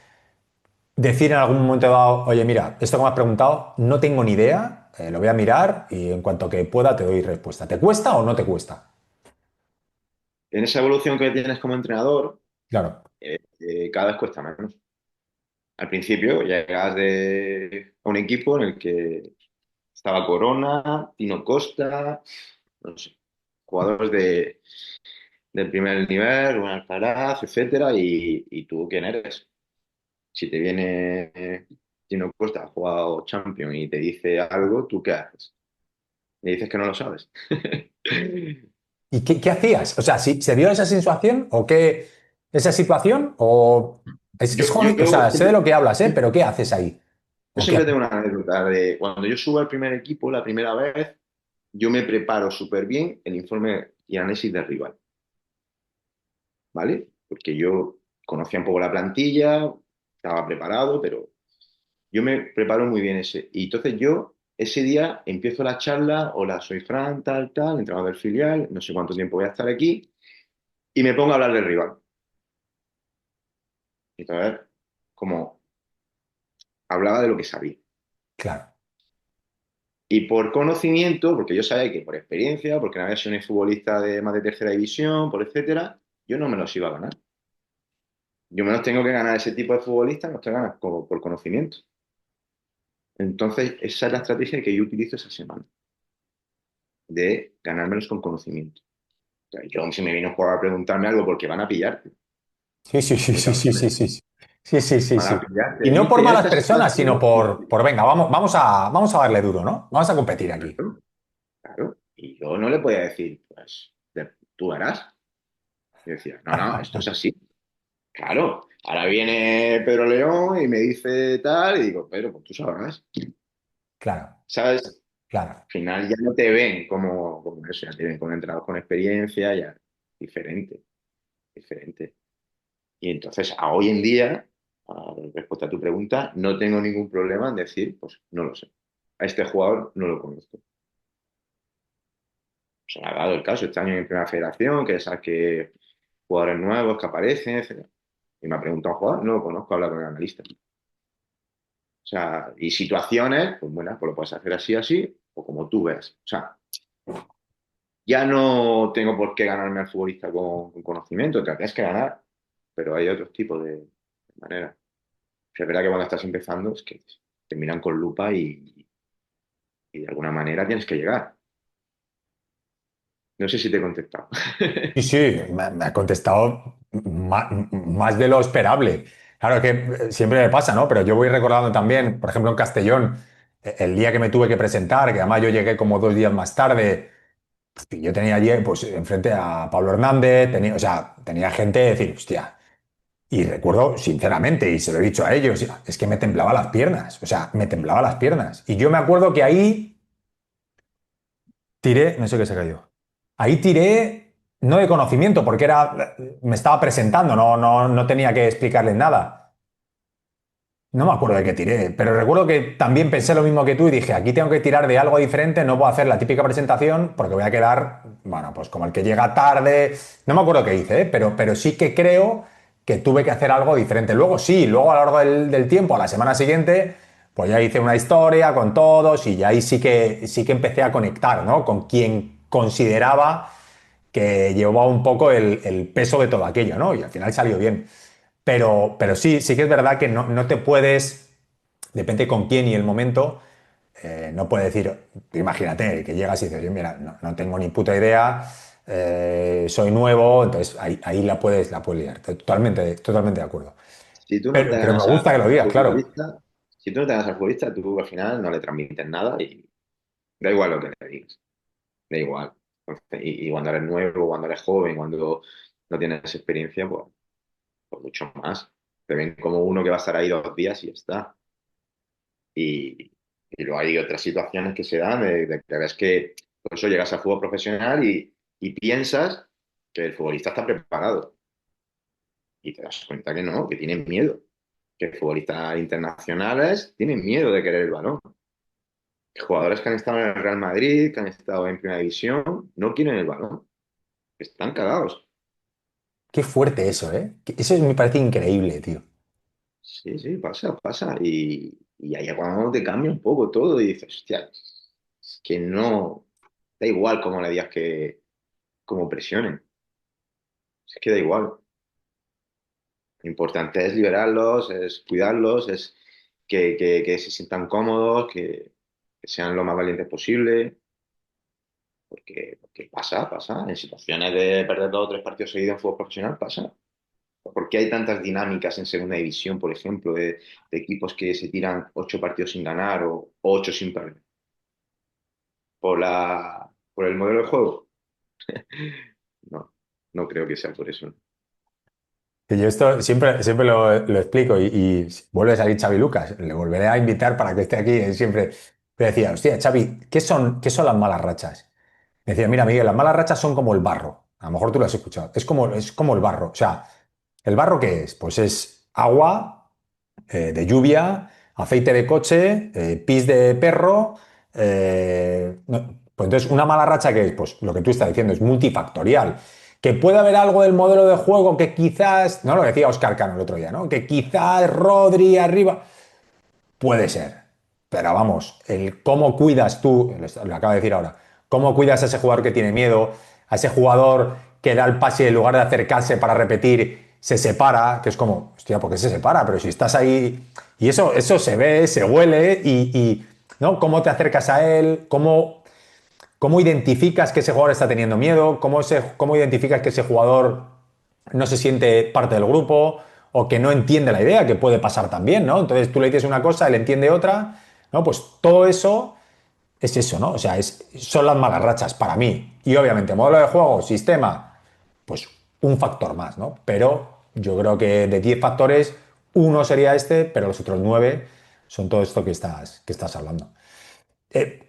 decir en algún momento dado, oye, mira, esto que me has preguntado, no tengo ni idea, lo voy a mirar y en cuanto que pueda te doy respuesta? ¿Te cuesta o no te cuesta? En esa evolución que tienes como entrenador, Claro. cada vez cuesta menos. Al principio llegas a un equipo en el que estaba Corona, Tino Costa, no sé, jugadores del primer nivel, Rubén Alcaraz, etcétera, y tú quién eres. Si te viene Tino Costa, ha jugado Champions y te dice algo, ¿tú qué haces? Le dices que no lo sabes. ¿Y qué hacías? O sea, ¿se dio esa sensación o qué, esa situación? O es jodido, o sea, sé de lo que hablas, ¿eh? Pero ¿qué haces ahí? Yo ¿O qué siempre haces? tengo una anécdota de cuando yo subo al primer equipo la primera vez, yo me preparo súper bien el informe y análisis del rival, ¿vale? Porque yo conocía un poco la plantilla, estaba preparado, pero yo me preparo muy bien ese. Y entonces yo ese día empiezo la charla, hola, soy Fran, tal, tal, entrenador del filial, no sé cuánto tiempo voy a estar aquí, y me pongo a hablar del rival. Y entonces, como hablaba de lo que sabía. Claro. Y por conocimiento, porque yo sabía que por experiencia, porque no había sido un futbolista de más de tercera división, por etcétera, yo no me los iba a ganar. Yo me los tengo que ganar ese tipo de futbolistas, me los tengo que ganar por conocimiento. Entonces, esa es la estrategia que yo utilizo esa semana, de ganármelos con conocimiento. O sea, yo, si me viene un jugador a preguntarme algo porque van a pillarte, Sí, sí, sí, muy sí, sí, sí, cabrones, sí. Sí, sí, sí, van a sí. Y pillarte. no por Dice malas esta personas, sino situación por venga, vamos a darle duro, ¿no? Vamos a competir aquí. claro, claro. Y yo no le podía decir, pues, tú harás. Yo decía, no, no, esto es así. Claro, ahora viene Pedro León y me dice tal, y digo, pero pues tú sabrás, Claro, ¿sabes? claro. Al final ya no te ven como eso, ya te ven como un entrenador con experiencia, ya diferente, diferente. Y entonces, a hoy en día, a respuesta a tu pregunta, no tengo ningún problema en decir, pues no lo sé. A este jugador no lo conozco. Se me ha dado el caso este año en Primera Federación, que saque jugadores nuevos que aparecen, etcétera. Y me ha preguntado un jugador, no lo conozco, habla con el analista. O sea, y situaciones, pues bueno, pues lo puedes hacer así, así, o como tú veas. O sea, ya no tengo por qué ganarme al futbolista con conocimiento, te tienes que ganar, pero hay otros tipos de maneras. Es verdad que cuando estás empezando es que te miran con lupa y de alguna manera tienes que llegar. No sé si te he contestado. Sí, sí, me ha contestado más de lo esperable. Claro que siempre me pasa, ¿no? Pero yo voy recordando también, por ejemplo, en Castellón, el día que me tuve que presentar, que además yo llegué como 2 días más tarde, y yo tenía allí, pues, enfrente a Pablo Hernández, tenía, o sea, tenía gente de decir, hostia, y recuerdo, sinceramente, y se lo he dicho a ellos, es que me temblaba las piernas, o sea, me temblaba las piernas. Y yo me acuerdo que ahí tiré, no sé qué se cayó. Ahí tiré, no de conocimiento, porque me estaba presentando, no tenía que explicarles nada. No me acuerdo de qué tiré, pero recuerdo que también pensé lo mismo que tú y dije, aquí tengo que tirar de algo diferente, no puedo hacer la típica presentación porque voy a quedar, bueno, pues como el que llega tarde. No me acuerdo qué hice, pero sí que creo que tuve que hacer algo diferente. Luego sí, luego a lo largo del tiempo, a la semana siguiente, pues ya hice una historia con todos y ya ahí sí que empecé a conectar, ¿no? Con quien consideraba que llevaba un poco el peso de todo aquello, ¿no? Y al final salió bien. Pero sí que es verdad que no te puedes, depende con quién y el momento, no puedes decir, imagínate, que llegas y dices, "Yo, mira, no tengo ni puta idea, soy nuevo", entonces ahí la puedes liar. Totalmente de acuerdo. Si tú no te Pero me ganas gusta que lo al digas, claro. futbolista, si tú no te ganas al futbolista, tú al final no le transmites nada y da igual lo que le digas, da igual. Entonces, y cuando eres nuevo, cuando eres joven, cuando no tienes experiencia, pues mucho más. Te ven como uno que va a estar ahí 2 días y ya está. Y luego hay otras situaciones que se dan de que ves que por eso llegas al fútbol profesional y piensas que el futbolista está preparado. Y te das cuenta que no, que tienen miedo. Que futbolistas internacionales tienen miedo de querer el balón. Que jugadores que han estado en el Real Madrid, que han estado en Primera División, no quieren el balón. Están cagados. Qué fuerte eso, ¿eh? Eso me parece increíble, tío. Sí, sí, pasa, pasa. Y ahí es cuando te cambia un poco todo y dices, hostia, es que no, da igual cómo le digas que, cómo presionen. Es que da igual. Lo importante es liberarlos, es cuidarlos, es que se sientan cómodos, que sean lo más valientes posible. Porque pasa, pasa. En situaciones de perder 2 o 3 partidos seguidos en fútbol profesional pasa. ¿Por qué hay tantas dinámicas en segunda división, por ejemplo, de equipos que se tiran 8 partidos sin ganar o 8 sin perder? ¿Por el modelo de juego? No, no creo que sea por eso. Que yo esto siempre lo explico y vuelve a salir Xavi Lucas, le volveré a invitar para que esté aquí, siempre. Me decía, hostia, Xavi, ¿qué son las malas rachas? Me decía, mira, Miguel, las malas rachas son como el barro. A lo mejor tú lo has escuchado. Es como el barro. O sea, ¿el barro qué es? Pues es agua de lluvia, aceite de coche, pis de perro. Pues entonces, una mala racha que es, pues lo que tú estás diciendo, es multifactorial. Que puede haber algo del modelo de juego que quizás, no lo decía Oscar Cano el otro día, ¿no? Que quizás Rodri arriba. Puede ser. Pero vamos, el cómo cuidas tú, lo acabo de decir ahora, cómo cuidas a ese jugador que tiene miedo, a ese jugador que da el pase y en lugar de acercarse para repetir, se separa, que es como, hostia, ¿por qué se separa? Pero si estás ahí. Y eso se ve, se huele, ¿no? ¿Cómo te acercas a él? ¿Cómo identificas que ese jugador está teniendo miedo? ¿Cómo identificas que ese jugador no se siente parte del grupo o que no entiende la idea, que puede pasar también, ¿no? Entonces tú le dices una cosa, él entiende otra, ¿no? Pues todo eso es eso, ¿no? O sea, son las malas rachas para mí. Y obviamente, modelo de juego, sistema, pues un factor más, ¿no? Pero yo creo que de 10 factores, uno sería este, pero los otros 9 son todo esto que estás hablando. Eh,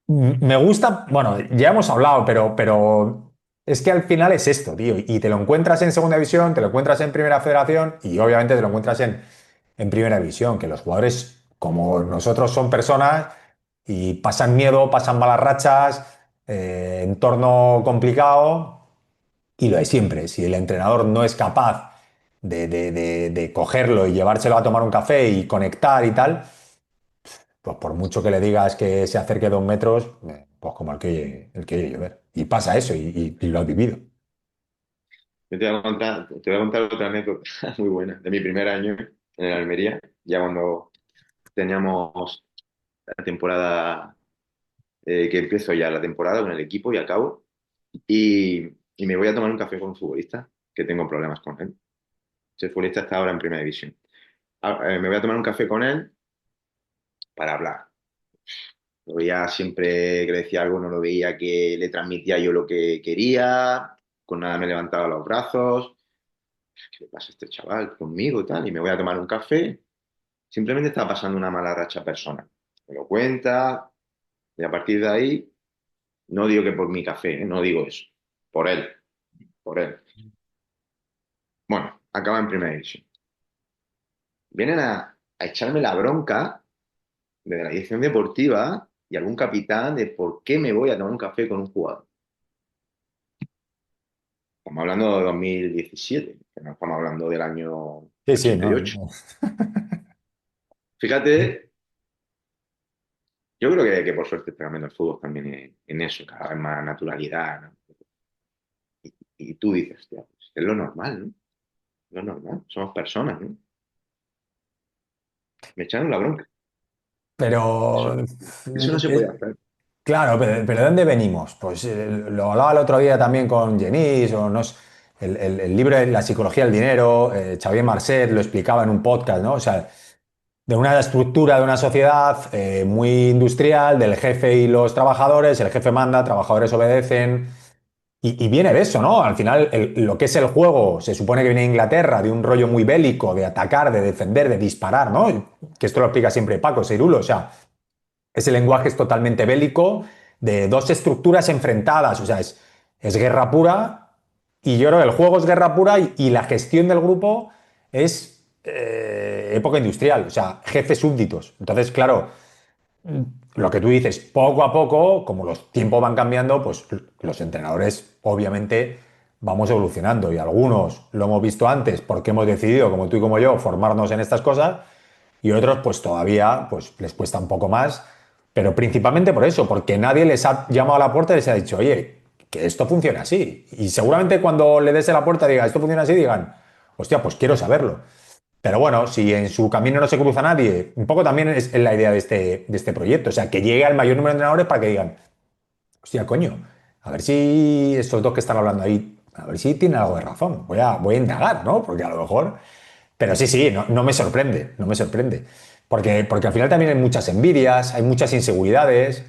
Me gusta, bueno, ya hemos hablado, pero es que al final es esto, tío. Y te lo encuentras en segunda división, te lo encuentras en primera federación y obviamente te lo encuentras en primera división, que los jugadores como nosotros son personas y pasan miedo, pasan malas rachas, entorno complicado y lo de siempre. Si el entrenador no es capaz de cogerlo y llevárselo a tomar un café y conectar y tal, pues por mucho que le digas que se acerque 2 metros, pues como el que oye llover. Y pasa eso, y lo has vivido. Yo te voy a contar otra anécdota muy buena de mi primer año en el Almería, ya cuando teníamos la temporada, que empiezo ya la temporada con el equipo y acabo, y me voy a tomar un café con un futbolista, que tengo problemas con él. Ese futbolista está ahora en primera división. Me voy a tomar un café con él para hablar. Lo veía siempre que le decía algo, no lo veía que le transmitía yo lo que quería, con nada me levantaba los brazos. ¿Qué le pasa a este chaval conmigo y tal? Y me voy a tomar un café. Simplemente está pasando una mala racha persona. Me lo cuenta, y a partir de ahí, no digo que por mi café, no digo eso. Por él, por él. Bueno, acaba en primera división. Vienen a echarme la bronca de la dirección deportiva y algún capitán de por qué me voy a tomar un café con un jugador. Estamos hablando de 2017, que no estamos hablando del año Sí, sí, no. 88. Fíjate, yo creo que por suerte está cambiando el fútbol también en eso, cada vez más naturalidad, ¿no? Y tú dices, hostia, pues es lo normal, ¿no? Lo normal, somos personas, ¿no? Me echaron la bronca. Eso, Pero, eso no se puede hacer. claro, pero ¿de dónde venimos? Pues lo hablaba el otro día también con Genís, o no sé, el libro de La psicología del dinero, Xavier Marcet lo explicaba en un podcast, ¿no? O sea, de una estructura de una sociedad muy industrial, del jefe y los trabajadores, el jefe manda, trabajadores obedecen, y viene de eso, ¿no? Al final, lo que es el juego se supone que viene de Inglaterra, de un rollo muy bélico, de atacar, de defender, de disparar, ¿no? Que esto lo explica siempre Paco Seirulo, o sea, ese lenguaje es totalmente bélico, de dos estructuras enfrentadas, o sea, es guerra pura, y yo creo que el juego es guerra pura y la gestión del grupo es época industrial, o sea, jefes súbditos. Entonces, claro, lo que tú dices, poco a poco, como los tiempos van cambiando, pues los entrenadores obviamente vamos evolucionando y algunos lo hemos visto antes porque hemos decidido, como tú y como yo, formarnos en estas cosas y otros pues todavía pues les cuesta un poco más, pero principalmente por eso, porque nadie les ha llamado a la puerta y les ha dicho, oye, que esto funciona así. Y seguramente cuando le des a la puerta y diga, esto funciona así, digan, hostia, pues quiero saberlo. Pero bueno, si en su camino no se cruza nadie, un poco también es la idea de este proyecto. O sea, que llegue al mayor número de entrenadores para que digan, hostia, coño, a ver si estos dos que están hablando ahí, a ver si tienen algo de razón. Voy a indagar, ¿no? Porque a lo mejor. Pero sí, sí, no, no me sorprende, no me sorprende. Porque al final también hay muchas envidias, hay muchas inseguridades.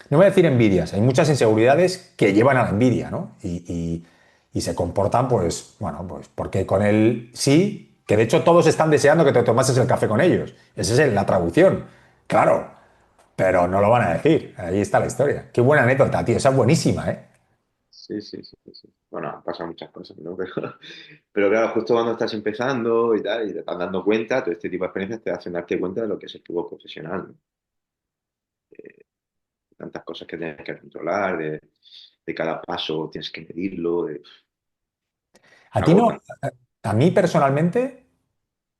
No voy a decir envidias, hay muchas inseguridades que llevan a la envidia, ¿no? Y se comportan, pues, bueno, pues porque con él sí, que de hecho todos están deseando que te tomases el café con ellos. Esa es la traducción. Claro, pero no lo van a decir. Ahí está la historia. Qué buena anécdota, tío. Esa es buenísima, ¿eh? Sí, sí, sí, sí. Bueno, han pasado muchas cosas, ¿no? Pero claro, justo cuando estás empezando y tal, y te estás dando cuenta, todo este tipo de experiencias te hacen darte cuenta de lo que es el fútbol profesional, ¿no? Tantas cosas que tienes que controlar, de cada paso tienes que medirlo, A ti no, agota. a mí personalmente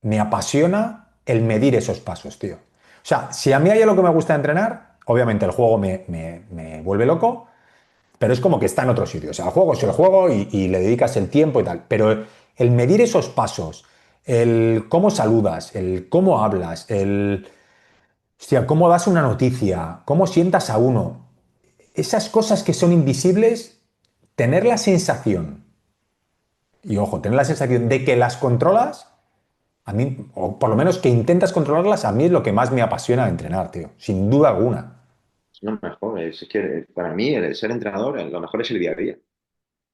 me apasiona el medir esos pasos, tío. O sea, si a mí hay algo que me gusta entrenar, obviamente el juego me vuelve loco, pero es como que está en otro sitio. O sea, el juego es el juego y le dedicas el tiempo y tal. Pero el medir esos pasos, el cómo saludas, el cómo hablas, hostia, cómo das una noticia, cómo sientas a uno, esas cosas que son invisibles, tener la sensación, y ojo, tener la sensación de que las controlas, a mí, o por lo menos que intentas controlarlas, a mí es lo que más me apasiona de entrenar, tío, sin duda alguna. Es lo mejor, es que para mí el ser entrenador, lo mejor es el día a día.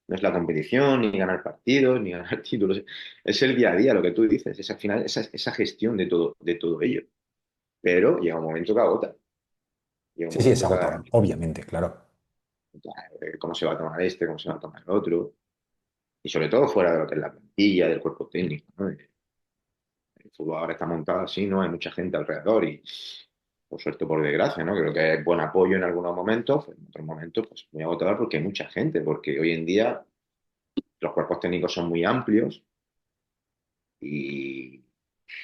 No es la competición, ni ganar partidos, ni ganar títulos. Es el día a día, lo que tú dices, es al final esa gestión de todo ello. Pero llega un momento que agota. Llega un Sí, sí, es momento agotador, obviamente, claro. cómo se va a tomar este, cómo se va a tomar el otro. Y sobre todo fuera de lo que es la plantilla, del cuerpo técnico, ¿no? El fútbol ahora está montado así, ¿no? Hay mucha gente alrededor y, por suerte o por desgracia, ¿no? Creo que es buen apoyo en algunos momentos, pues en otros momentos, pues muy agotador porque hay mucha gente, porque hoy en día los cuerpos técnicos son muy amplios y,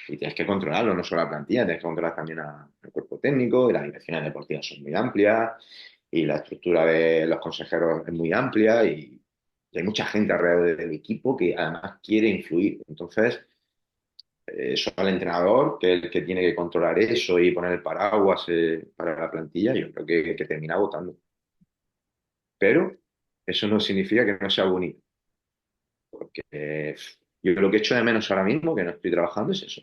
y tienes que controlarlo, no solo la plantilla, tienes que controlar también al cuerpo técnico y las direcciones deportivas son muy amplias y la estructura de los consejeros es muy amplia y hay mucha gente alrededor del equipo que además quiere influir. Entonces, eso al entrenador, que es el que tiene que controlar eso y poner el paraguas para la plantilla, yo creo que termina votando. Pero eso no significa que no sea bonito, porque yo lo que echo de menos ahora mismo, que no estoy trabajando, es eso.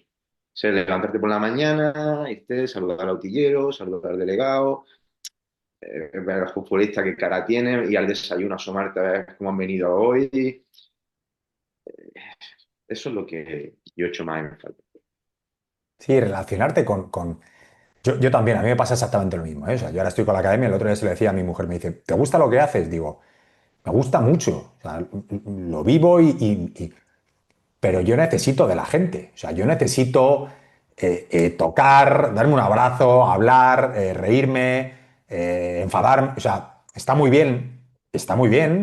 Es el levantarte por la mañana, irte, saludar al autillero, saludar al delegado, ver al futbolista qué cara tiene, y al desayuno asomarte a ver cómo han venido hoy. Eso es lo que yo echo más en falta. Sí, relacionarte con... Yo también, a mí me pasa exactamente lo mismo, ¿eh? O sea, yo ahora estoy con la academia, el otro día se lo decía a mi mujer, me dice, ¿te gusta lo que haces? Digo, me gusta mucho, o sea, lo vivo pero yo necesito de la gente. O sea, yo necesito tocar, darme un abrazo, hablar, reírme, enfadarme. O sea, está muy bien,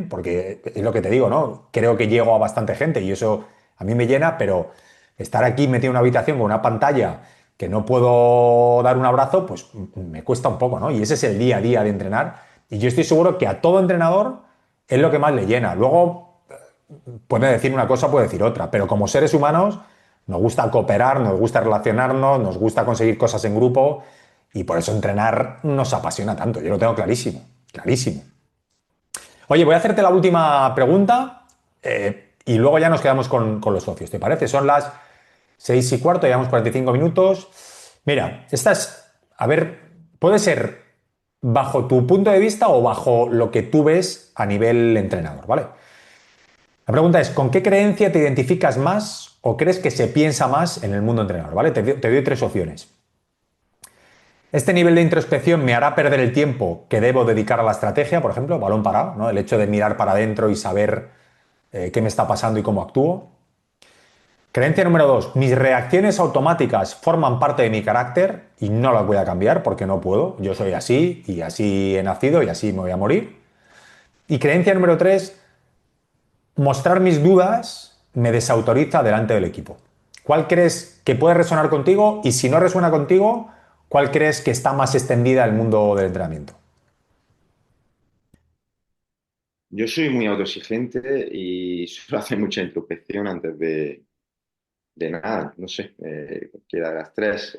porque es lo que te digo, ¿no? Creo que llego a bastante gente y eso a mí me llena, pero estar aquí metido en una habitación con una pantalla que no puedo dar un abrazo, pues me cuesta un poco, ¿no? Y ese es el día a día de entrenar. Y yo estoy seguro que a todo entrenador es lo que más le llena. Luego puede decir una cosa, puede decir otra, pero como seres humanos nos gusta cooperar, nos gusta relacionarnos, nos gusta conseguir cosas en grupo y por eso entrenar nos apasiona tanto. Yo lo tengo clarísimo, clarísimo. Oye, voy a hacerte la última pregunta y luego ya nos quedamos con los socios, ¿te parece? Son las 6:15, llevamos 45 minutos. Mira, esta es, a ver, puede ser bajo tu punto de vista o bajo lo que tú ves a nivel entrenador, ¿vale? La pregunta es, ¿con qué creencia te identificas más o crees que se piensa más en el mundo entrenador? ¿Vale? Te doy tres opciones. Este nivel de introspección me hará perder el tiempo que debo dedicar a la estrategia, por ejemplo, balón parado, ¿no? El hecho de mirar para adentro y saber qué me está pasando y cómo actúo. Creencia número dos, mis reacciones automáticas forman parte de mi carácter y no las voy a cambiar porque no puedo. Yo soy así y así he nacido y así me voy a morir. Y creencia número tres, mostrar mis dudas me desautoriza delante del equipo. ¿Cuál crees que puede resonar contigo? Y si no resuena contigo, ¿cuál crees que está más extendida en el mundo del entrenamiento? Yo soy muy autoexigente y suelo hacer mucha introspección antes de nada, no sé, cualquiera de las tres.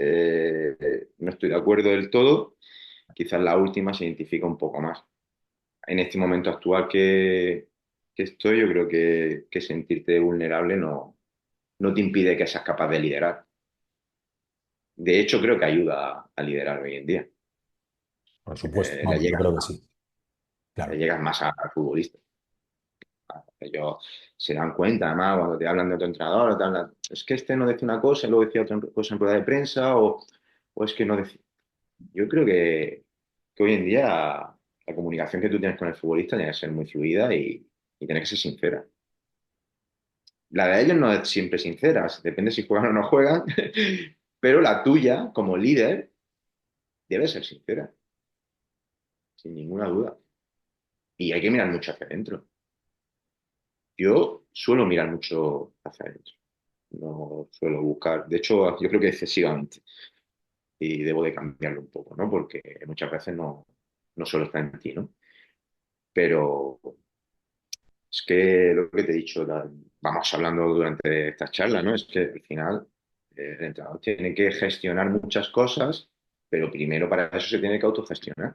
No estoy de acuerdo del todo, quizás la última se identifica un poco más. En este momento actual que estoy, yo creo que sentirte vulnerable no te impide que seas capaz de liderar. De hecho, creo que ayuda a liderar hoy en día. Por supuesto, Le vamos, yo llegas, creo que sí, le claro. llegas más al futbolista. Ellos se dan cuenta, además, cuando te hablan de tu entrenador, o te hablan, es que este no decía una cosa y luego decía otra cosa en rueda de prensa, o es que no decía. Yo creo que hoy en día la comunicación que tú tienes con el futbolista tiene que ser muy fluida y tiene que ser sincera. La de ellos no es siempre sincera, depende si juegan o no juegan, pero la tuya, como líder, debe ser sincera, sin ninguna duda. Y hay que mirar mucho hacia adentro. Yo suelo mirar mucho hacia adentro. No suelo buscar, de hecho, yo creo que excesivamente, y debo de cambiarlo un poco, ¿no? Porque muchas veces no solo está en ti, ¿no? Pero es que lo que te he dicho, vamos hablando durante esta charla, ¿no? Es que al final el entrenador tiene que gestionar muchas cosas, pero primero para eso se tiene que autogestionar.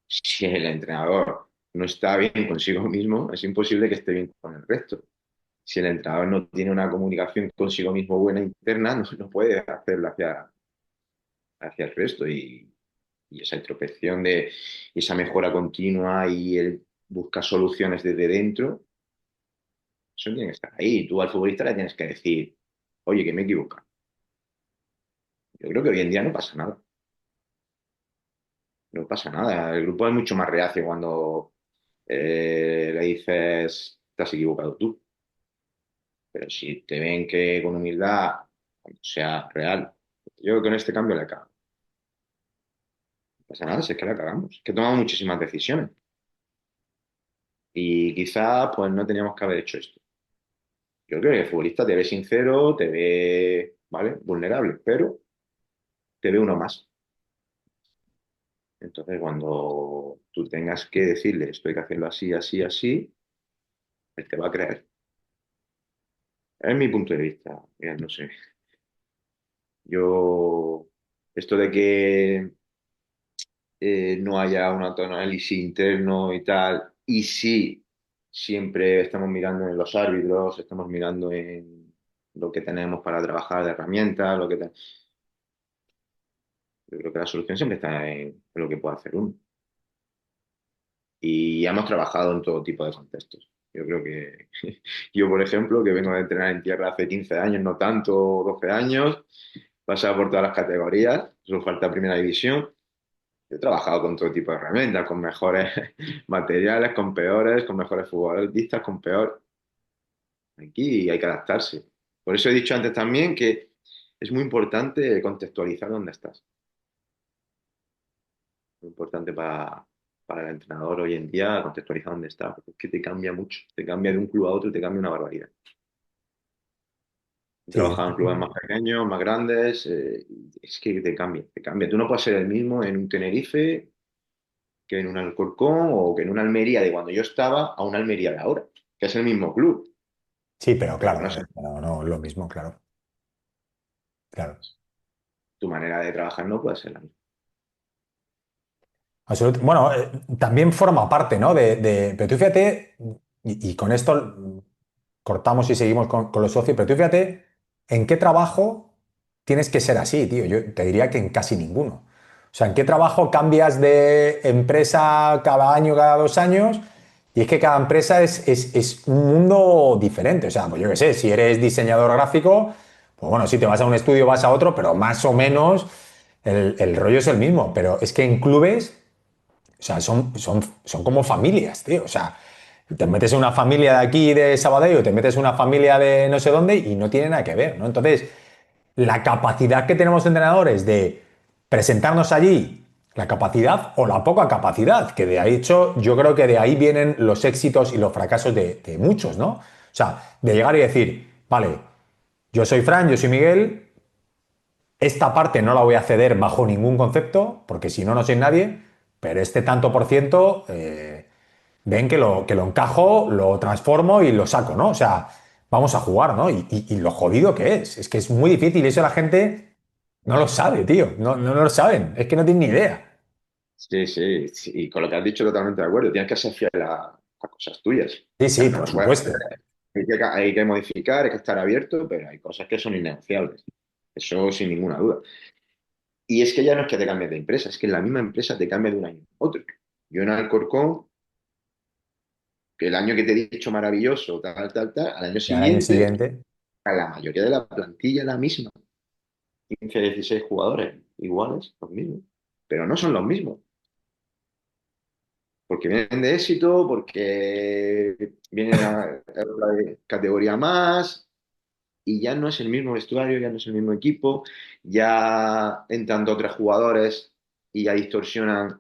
Si el entrenador no está bien consigo mismo, es imposible que esté bien con el resto. Si el entrenador no tiene una comunicación consigo mismo buena interna, no puede hacerlo hacia el resto y esa introspección de y esa mejora continua y el busca soluciones desde dentro, eso tiene que estar ahí. Tú al futbolista le tienes que decir, oye, que me he equivocado. Yo creo que hoy en día no pasa nada. No pasa nada. El grupo es mucho más reacio cuando le dices, te has equivocado tú. Pero si te ven que con humildad, cuando sea real, yo creo que con este cambio le cago. No pasa nada, si es que la cagamos. Es que tomamos muchísimas decisiones. Y quizás pues no teníamos que haber hecho esto. Yo creo que el futbolista te ve sincero, te ve, ¿vale? Vulnerable, pero te ve uno más. Entonces, cuando tú tengas que decirle esto hay que hacerlo así, así, así, él te va a creer. Es mi punto de vista. Mira, no sé. Yo, esto de que no haya un autoanálisis interno y tal, y sí, siempre estamos mirando en los árbitros, estamos mirando en lo que tenemos para trabajar de herramientas, yo creo que la solución siempre está en lo que puede hacer uno. Y hemos trabajado en todo tipo de contextos. Yo creo que yo, por ejemplo, que vengo de entrenar en tierra hace 15 años, no tanto, 12 años, pasado por todas las categorías, solo falta primera división. Yo he trabajado con todo tipo de herramientas, con mejores materiales, con peores, con mejores futbolistas, con peor. Aquí hay que adaptarse. Por eso he dicho antes también que es muy importante contextualizar dónde estás. Muy importante para el entrenador hoy en día contextualizar dónde está, porque es que te cambia mucho. Te cambia de un club a otro, te cambia una barbaridad. He Sí, trabajado en clubes más pequeños, más grandes, es que te cambia, te cambia. Tú no puedes ser el mismo en un Tenerife que en un Alcorcón o que en una Almería de cuando yo estaba a una Almería de ahora, que es el mismo club, sí, pero pero claro, no sé, no, no es lo mismo, claro, claro. tu manera de trabajar no puede ser la misma. Bueno, también forma parte, ¿no? Pero tú fíjate, y con esto cortamos y seguimos con los socios, pero tú fíjate en qué trabajo tienes que ser así, tío. Yo te diría que en casi ninguno. O sea, ¿en qué trabajo cambias de empresa cada año, cada 2 años? Y es que cada empresa es un mundo diferente. O sea, pues yo qué sé, si eres diseñador gráfico, pues bueno, si te vas a un estudio, vas a otro, pero más o menos el rollo es el mismo. Pero es que en clubes, o sea, son como familias, tío. O sea, te metes en una familia de aquí de Sabadell o te metes en una familia de no sé dónde y no tiene nada que ver, ¿no? Entonces, la capacidad que tenemos de entrenadores de presentarnos allí, la capacidad o la poca capacidad, que de ahí hecho yo creo que de ahí vienen los éxitos y los fracasos de muchos, ¿no? O sea, de llegar y decir, vale, yo soy Fran, yo soy Miguel, esta parte no la voy a ceder bajo ningún concepto, porque si no, no soy nadie, pero este tanto por ciento, ven que lo encajo, lo transformo y lo saco, ¿no? O sea, vamos a jugar, ¿no? Y lo jodido que es que es muy difícil y eso la gente no lo sabe, tío, no lo saben, es que no tienen ni idea. Sí, sí, sí, y con lo que has dicho totalmente de acuerdo, tienes que ser fiel a cosas tuyas. Sí, O sea, sí, no por lo puedes hacer, supuesto. hay que modificar, hay que estar abierto, pero hay cosas que son innegociables. Eso sin ninguna duda. Y es que ya no es que te cambies de empresa, es que la misma empresa te cambia de un año a otro. Yo en Alcorcón, que el año que te he dicho maravilloso, tal, tal, tal, al año Y al año siguiente, siguiente, la mayoría de la plantilla es la misma. 15, 16 jugadores iguales, los mismos. Pero no son los mismos. Porque vienen de éxito, porque vienen a otra categoría más, y ya no es el mismo vestuario, ya no es el mismo equipo, ya entran dos o tres jugadores y ya distorsionan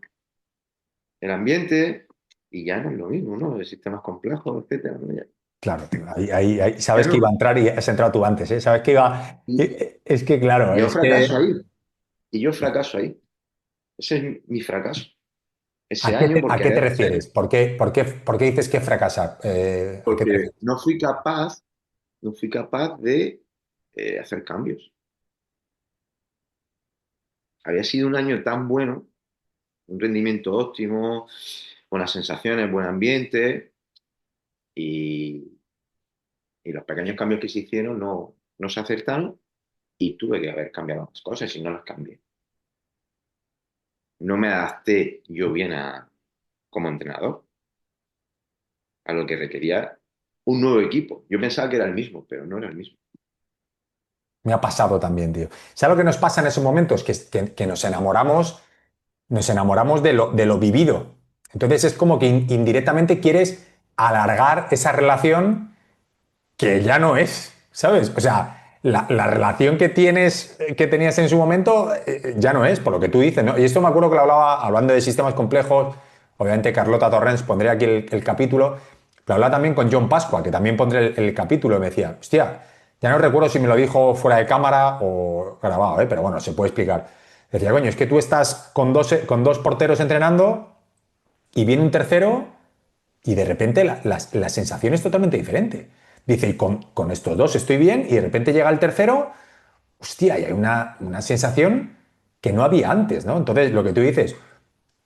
el ambiente, y ya no es lo mismo, ¿no? El sistema es complejo, etcétera, ¿no? claro, tío, ahí Ya sabes que no. iba a entrar y has entrado tú antes, ¿eh? Sabes que iba... Y Es que claro, yo es fracaso que... ahí, y yo fracaso ahí. Ese es mi fracaso. Ese ¿A qué año te, por a qué te querer ser, refieres? ¿Por qué dices que fracasar? ¿A qué te porque refieres? no fui capaz de hacer cambios. Había sido un año tan bueno, un rendimiento óptimo, buenas sensaciones, buen ambiente y, y los pequeños cambios que se hicieron no se acertaron y tuve que haber cambiado las cosas y no las cambié. No me adapté yo bien como entrenador. a lo que requería un nuevo equipo. Yo pensaba que era el mismo, pero no era el mismo. Me ha pasado también, tío. ¿Sabes lo que nos pasa en esos momentos? Que nos enamoramos de lo vivido. Entonces es como que indirectamente quieres alargar esa relación que ya no es, ¿sabes? O sea, la relación que tienes, que tenías en su momento, ya no es, por lo que tú dices, ¿no? Y esto me acuerdo que lo hablaba, hablando de sistemas complejos, obviamente Carlota Torrens, pondré aquí el capítulo, pero hablaba también con John Pascua, que también pondré el capítulo, y me decía, hostia, ya no recuerdo si me lo dijo fuera de cámara o grabado, ¿eh? Pero bueno, se puede explicar. Decía, coño, es que tú estás con dos porteros entrenando y viene un tercero y de repente la sensación es totalmente diferente. Dice, y con estos dos estoy bien, y de repente llega el tercero, hostia, y hay una sensación que no había antes, ¿no? Entonces, lo que tú dices,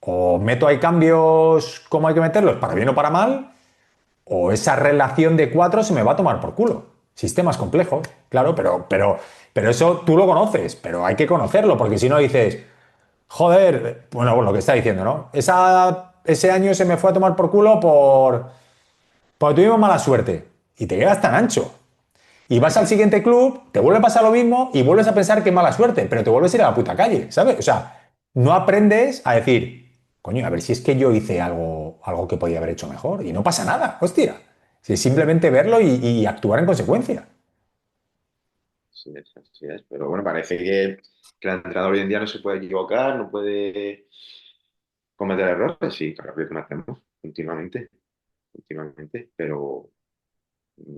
o meto ahí cambios como hay que meterlos, para bien o para mal, o esa relación de cuatro se me va a tomar por culo. Sistemas complejos, claro, pero eso tú lo conoces, pero hay que conocerlo, porque si no dices, joder, bueno, lo que está diciendo, ¿no? Ese año se me fue a tomar por culo porque tuvimos mala suerte y te quedas tan ancho. Y vas al siguiente club, te vuelve a pasar lo mismo y vuelves a pensar que mala suerte, pero te vuelves a ir a la puta calle, ¿sabes? O sea, no aprendes a decir, coño, a ver si es que yo hice algo que podía haber hecho mejor y no pasa nada, hostia. Si simplemente verlo y actuar en consecuencia. Sí, así es. Pero bueno, parece que el entrenador hoy en día no se puede equivocar, no puede cometer errores. Sí, claro que cometemos continuamente, continuamente, pero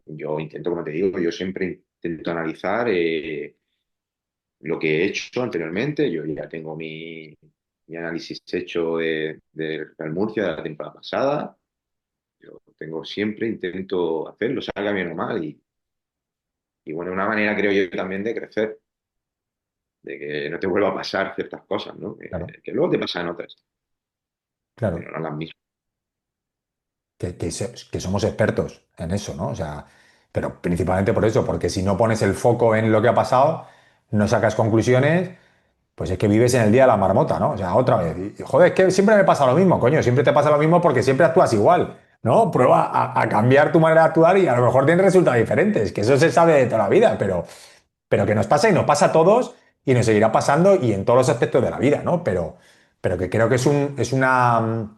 yo intento, como te digo, yo siempre intento analizar lo que he hecho anteriormente. Yo ya tengo mi análisis hecho de Real Murcia de la temporada pasada. Yo tengo siempre, intento hacerlo, salga bien o mal. Y bueno, una manera creo yo también de crecer, de que no te vuelva a pasar ciertas cosas, ¿no? Claro, Que luego te pasan otras, claro. pero no las mismas. Que somos expertos en eso, ¿no? O sea, pero principalmente por eso, porque si no pones el foco en lo que ha pasado, no sacas conclusiones. Pues es que vives en el día de la marmota, ¿no? O sea, otra vez. Y, joder, es que siempre me pasa lo mismo, coño. Siempre te pasa lo mismo porque siempre actúas igual, ¿no? Prueba a cambiar tu manera de actuar y a lo mejor tienes resultados diferentes, que eso se sabe de toda la vida, pero que nos pasa y nos pasa a todos y nos seguirá pasando y en todos los aspectos de la vida, ¿no? Pero que creo que es una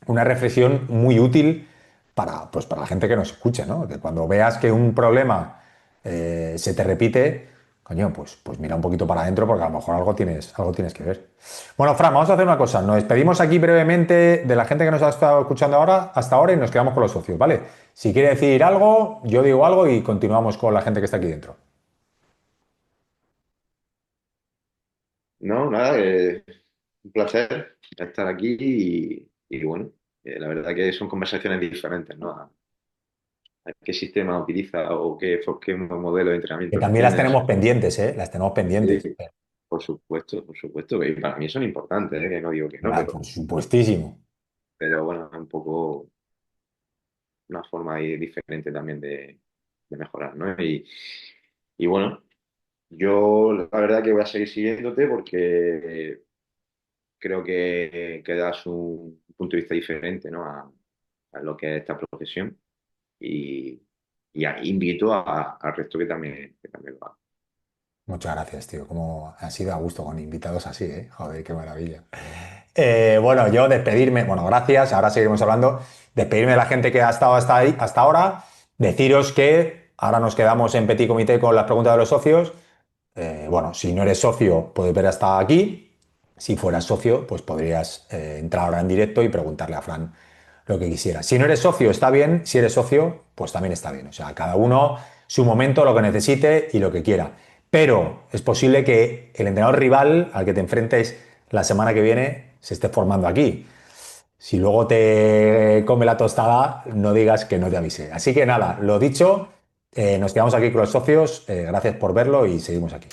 reflexión muy útil para, pues, para la gente que nos escuche, ¿no? Que cuando veas que un problema se te repite, coño, pues mira un poquito para adentro porque a lo mejor algo tienes que ver. Bueno, Fran, vamos a hacer una cosa. Nos despedimos aquí brevemente de la gente que nos ha estado escuchando ahora, hasta ahora y nos quedamos con los socios, ¿vale? Si quiere decir algo, yo digo algo y continuamos con la gente que está aquí dentro. No, nada, un placer estar aquí y bueno, la verdad que son conversaciones diferentes, ¿no? A qué sistema utiliza o qué modelo de Que entrenamiento también las tienes. tenemos pendientes, ¿eh? Las tenemos Sí, pendientes. por supuesto, que para mí son importantes, que no digo que no, Por supuestísimo. pero bueno, es un poco una forma ahí diferente también de mejorar, ¿no? Y bueno, yo la verdad que voy a seguir siguiéndote porque creo que das un punto de vista diferente, ¿no? A lo que es esta profesión y, invito al resto que también lo haga. Muchas gracias, tío. Como ha sido a gusto con invitados así, ¿eh? Joder, qué maravilla. Bueno, yo despedirme, bueno, gracias, ahora seguiremos hablando. Despedirme de la gente que ha estado hasta ahí, hasta ahora. Deciros que ahora nos quedamos en Petit Comité con las preguntas de los socios. Bueno, si no eres socio, puedes ver hasta aquí. Si fueras socio, pues podrías entrar ahora en directo y preguntarle a Fran lo que quisieras. Si no eres socio, está bien. Si eres socio, pues también está bien. O sea, cada uno su momento, lo que necesite y lo que quiera. Pero es posible que el entrenador rival al que te enfrentes la semana que viene se esté formando aquí. Si luego te come la tostada, no digas que no te avisé. Así que nada, lo dicho, nos quedamos aquí con los socios. Gracias por verlo y seguimos aquí.